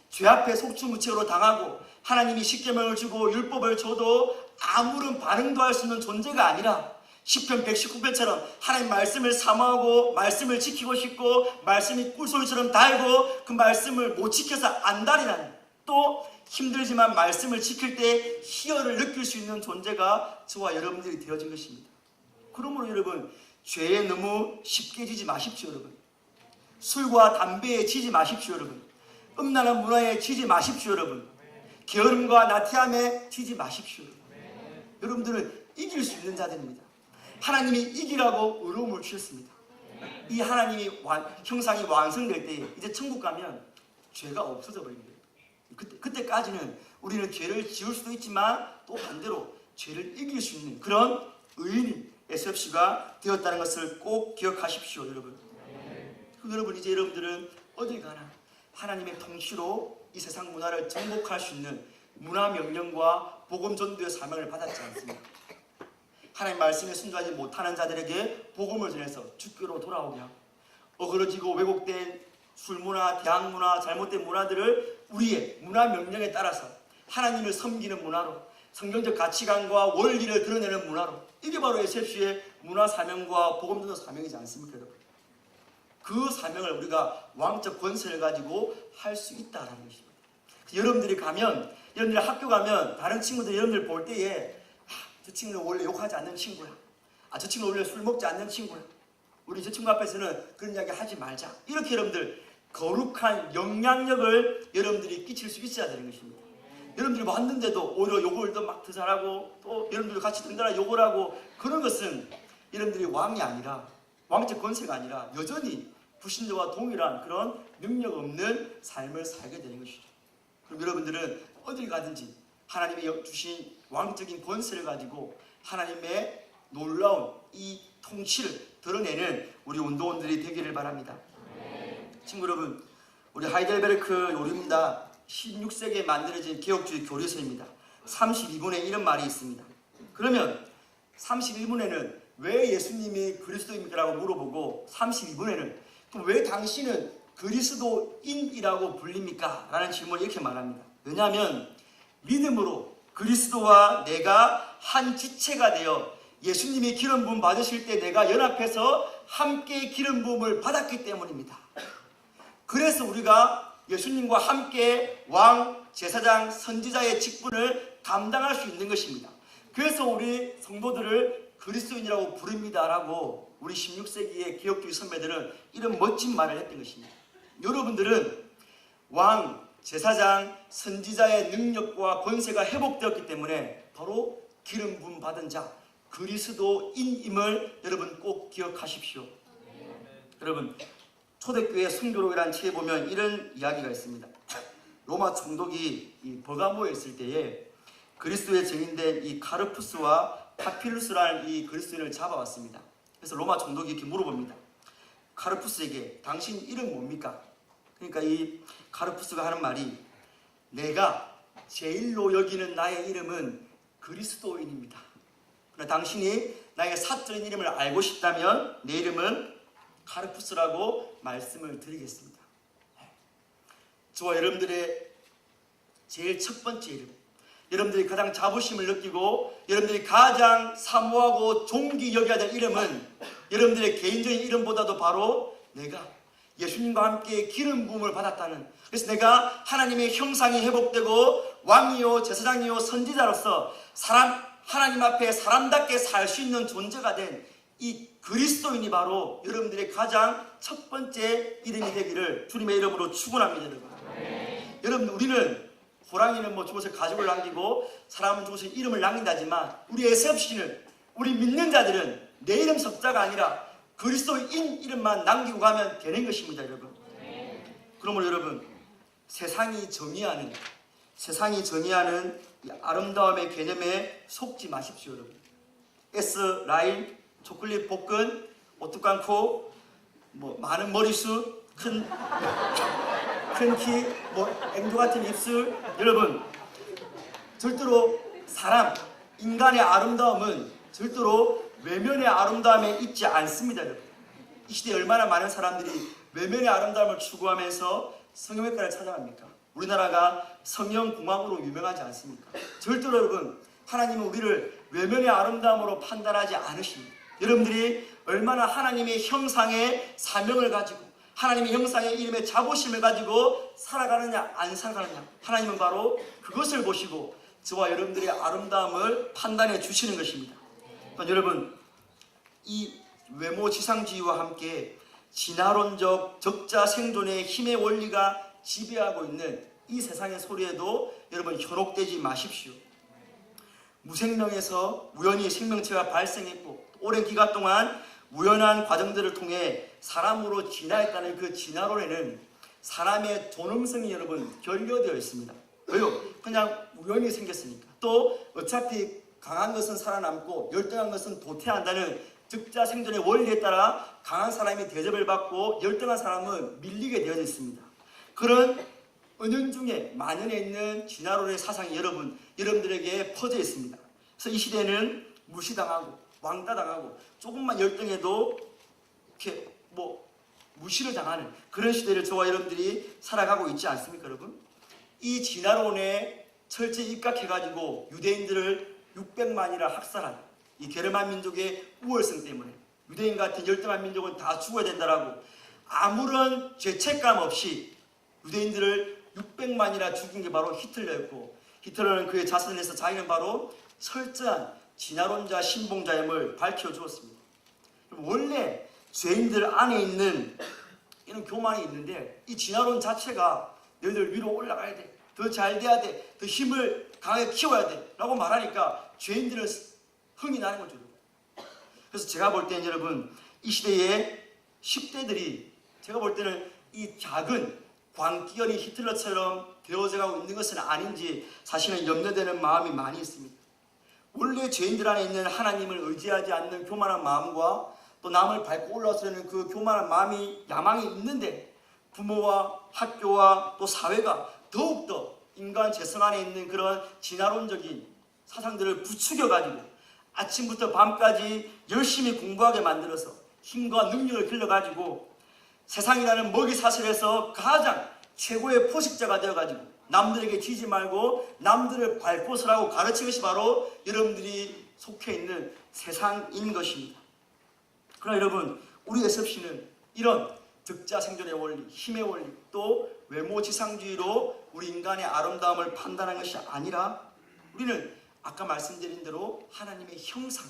죄 앞에 속수무책으로 당하고 하나님이 십계명을 주고 율법을 줘도 아무런 반응도 할 수 있는 존재가 아니라 시편 119편처럼 하나님 말씀을 사모하고 말씀을 지키고 싶고 말씀이 꿀소리처럼 달고 그 말씀을 못 지켜서 안달이나는, 또 힘들지만 말씀을 지킬 때 희열을 느낄 수 있는 존재가 저와 여러분들이 되어진 것입니다. 그러므로 여러분, 죄에 너무 쉽게 지지 마십시오. 여러분, 술과 담배에 지지 마십시오. 여러분, 음란한 문화에 지지 마십시오. 여러분, 게으름과 나태함에 지지 마십시오. 여러분들은 이길 수 있는 자들입니다. 하나님이 이기라고 의로움을 주셨습니다. 이 하나님이 형상이 완성될 때 이제 천국 가면 죄가 없어져 버립니다. 그때까지는 우리는 죄를 지을 수도 있지만 또 반대로 죄를 이길 수 있는 그런 의인인 SFC가 되었다는 것을 꼭 기억하십시오, 여러분. 여러분, 이제 여러분들은 어딜 가나 하나님의 통치로 이 세상 문화를 정복할 수 있는 문화 명령과 복음 전도의 사명을 받았지 않습니까? 하나님 말씀에 순종하지 못하는 자들에게 복음을 전해서 주께로 돌아오게 하고, 어그러지고 왜곡된 술문화, 대학문화, 잘못된 문화들을 우리의 문화 명령에 따라서 하나님을 섬기는 문화로, 성경적 가치관과 원리를 드러내는 문화로, 이게 바로 SFC의 문화 사명과 복음 전도 사명이지 않습니까, 여러분? 그 사명을 우리가 왕적 권세를 가지고 할 수 있다라는 것입니다. 여러분들이 가면, 여러분들이 학교 가면 다른 친구들 여러분들 볼 때에 저 친구는 원래 욕하지 않는 친구야. 저 친구는 원래 술 먹지 않는 친구야. 우리 저 친구 앞에서는 그런 이야기 하지 말자. 이렇게 여러분들 거룩한 영향력을 여러분들이 끼칠 수 있어야 되는 것입니다. 여러분들이 왔는데도 오히려 욕을 더 막 더 잘하고 또 여러분들 같이 덩달아 욕을 하고, 그런 것은 여러분들이 왕이 아니라, 왕적 권세가 아니라 여전히 불신자와 동일한 그런 능력 없는 삶을 살게 되는 것이죠. 그럼 여러분들은 어딜 가든지 하나님의 주신 왕적인 권세를 가지고 하나님의 놀라운 이 통치를 드러내는 우리 운동원들이 되기를 바랍니다. 친구 여러분, 우리 하이델베르크 요리입니다. 16세기에 만들어진 개혁주의 교리서입니다. 32분에 이런 말이 있습니다. 그러면 31분에는 왜 예수님이 그리스도입니까? 라고 물어보고 32분에는 그럼 왜 당신은 그리스도인이라고 불립니까? 라는 질문을 이렇게 말합니다. 왜냐하면 믿음으로 그리스도와 내가 한 지체가 되어 예수님이 기름 부음 받으실 때 내가 연합해서 함께 기름 부음을 받았기 때문입니다. 그래서 우리가 예수님과 함께 왕, 제사장, 선지자의 직분을 감당할 수 있는 것입니다. 그래서 우리 성도들을 그리스도인이라고 부릅니다라고 우리 16세기의 개혁주의 선배들은 이런 멋진 말을 했던 것입니다. 여러분들은 왕, 제사장, 선지자의 능력과 권세가 회복되었기 때문에 바로 기름 부음 받은 자, 그리스도인임을 여러분 꼭 기억하십시오. 여러분, 초대교회 성교록이라는 책에 보면 이런 이야기가 있습니다. 로마 총독이 버가모에 있을 때에 그리스도의 증인된 이 카르푸스와 파필루스라는 이 그리스도인을 잡아왔습니다. 그래서 로마 총독이 이렇게 물어봅니다. 카르푸스에게 당신 이름 뭡니까? 그러니까 이 카르푸스가 하는 말이, 내가 제일로 여기는 나의 이름은 그리스도인입니다. 그러나 당신이 나의 사적인 이름을 알고 싶다면 내 이름은 카르푸스라고 말씀을 드리겠습니다. 저와 여러분들의 제일 첫 번째 이름, 여러분들이 가장 자부심을 느끼고 여러분들이 가장 사모하고 존귀 여겨야 될 이름은 여러분들의 개인적인 이름보다도 바로 내가 예수님과 함께 기름 부음을 받았다는, 그래서 내가 하나님의 형상이 회복되고 왕이요 제사장이요 선지자로서 하나님 앞에 사람답게 살 수 있는 존재가 된 이 그리스도인이 바로 여러분들의 가장 첫 번째 이름이 되기를 주님의 이름으로 축원합니다. 여러분, 우리는 호랑이는 뭐 죽어서 가죽을 남기고 사람은 죽어서 이름을 남긴다지만 우리 SFC는, 우리 믿는 자들은 내 이름 석자가 아니라 그리스도인 이름만 남기고 가면 되는 것입니다. 여러분, 그러므로 여러분, 세상이 정의하는 이 아름다움의 개념에 속지 마십시오. 여러분, S 라인, 초콜릿 볶은, 오뚝간 코, 뭐 많은 머리숱, 큰 키, 뭐 앵두 같은 입술. 여러분, 절대로 인간의 아름다움은 절대로 외면의 아름다움에 있지 않습니다. 여러분, 이 시대에 얼마나 많은 사람들이 외면의 아름다움을 추구하면서 성형외과를 찾아갑니까? 우리나라가 성형공학으로 유명하지 않습니까? 절대로 여러분, 하나님은 우리를 외면의 아름다움으로 판단하지 않으십니다. 여러분들이 얼마나 하나님의 형상의 사명을 가지고 하나님의 형상의 이름의 자부심을 가지고 살아가느냐 안 살아가느냐, 하나님은 바로 그것을 보시고 저와 여러분들의 아름다움을 판단해 주시는 것입니다. 그러니까 여러분, 이 외모 지상주의와 함께 진화론적 적자 생존의 힘의 원리가 지배하고 있는 이 세상의 소리에도 여러분 현혹되지 마십시오. 무생명에서 우연히 생명체가 발생했고 오랜 기간 동안 우연한 과정들을 통해 사람으로 진화했다는 그 진화론에는 사람의 존엄성이 여러분 결여되어 있습니다. 왜요? 그냥 우연히 생겼으니까. 또 어차피 강한 것은 살아남고 열등한 것은 도태한다는 적자 생존의 원리에 따라 강한 사람이 대접을 받고 열등한 사람은 밀리게 되어 있습니다. 그런 은연중에 만연해 있는 진화론의 사상이 여러분들에게 퍼져 있습니다. 그래서 이 시대는 무시당하고 왕따당하고 조금만 열등해도 이렇게 무시를 당하는 그런 시대를 저와 여러분들이 살아가고 있지 않습니까, 여러분? 이 진화론에 철저히 입각해가지고 유대인들을 600만이나 학살한 이 게르만 민족의 우월성 때문에 유대인 같은 열등한 민족은 다 죽어야 된다라고 아무런 죄책감 없이 유대인들을 600만이나 죽인 게 바로 히틀러였고, 히틀러는 그의 자선에서 자기는 바로 철저한 진화론자 신봉자임을 밝혀주었습니다. 원래 죄인들 안에 있는 이런 교만이 있는데 이 진화론 자체가 너희들 위로 올라가야 돼, 더 잘 돼야 돼, 더 힘을 강하게 키워야 돼 라고 말하니까 죄인들은 흥이 나는 거죠. 그래서 제가 볼 때는 여러분, 이 시대의 10대들이 제가 볼 때는 이 작은 광기현이 히틀러처럼 되어져가고 있는 것은 아닌지 사실은 염려되는 마음이 많이 있습니다. 원래 죄인들 안에 있는 하나님을 의지하지 않는 교만한 마음과 또 남을 밟고 올라서려는 그 교만한 마음이 야망이 있는데 부모와 학교와 또 사회가 더욱더 인간 재성 안에 있는 그런 진화론적인 사상들을 부추겨가지고 아침부터 밤까지 열심히 공부하게 만들어서 힘과 능력을 길러가지고 세상이라는 먹이사슬에서 가장 최고의 포식자가 되어가지고 남들에게 지지 말고 남들을 밟고 서라고 가르친 것이 바로 여러분들이 속해 있는 세상인 것입니다. 그러나 여러분, 우리 SFC는 이런 적자 생존의 원리, 힘의 원리, 또 외모 지상주의로 우리 인간의 아름다움을 판단한 것이 아니라 우리는 아까 말씀드린 대로 하나님의 형상,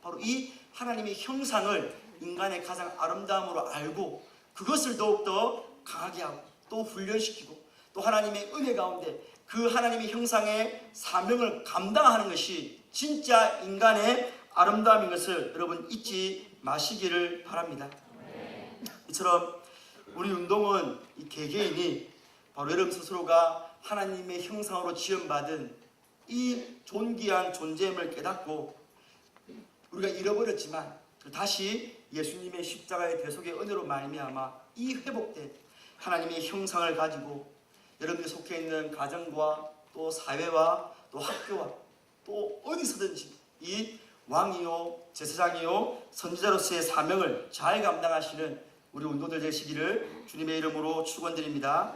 바로 이 하나님의 형상을 인간의 가장 아름다움으로 알고 그것을 더욱더 강하게 하고 또 훈련시키고 또 하나님의 은혜 가운데 그 하나님의 형상의 사명을 감당하는 것이 진짜 인간의 아름다움인 것을 여러분 잊지 마시기를 바랍니다. 이처럼 우리 운동은 이 개개인이 바로 여러분 스스로가 하나님의 형상으로 지음받은 이 존귀한 존재임을 깨닫고 우리가 잃어버렸지만 다시 예수님의 십자가의 대속의 은혜로 말미암아 이 회복된 하나님의 형상을 가지고 여러분들이 속해 있는 가정과 또 사회와 또 학교와 또 어디서든지 이 왕이요 제사장이요 선지자로서의 사명을 잘 감당하시는 우리 운동들 되시기를 주님의 이름으로 축원드립니다.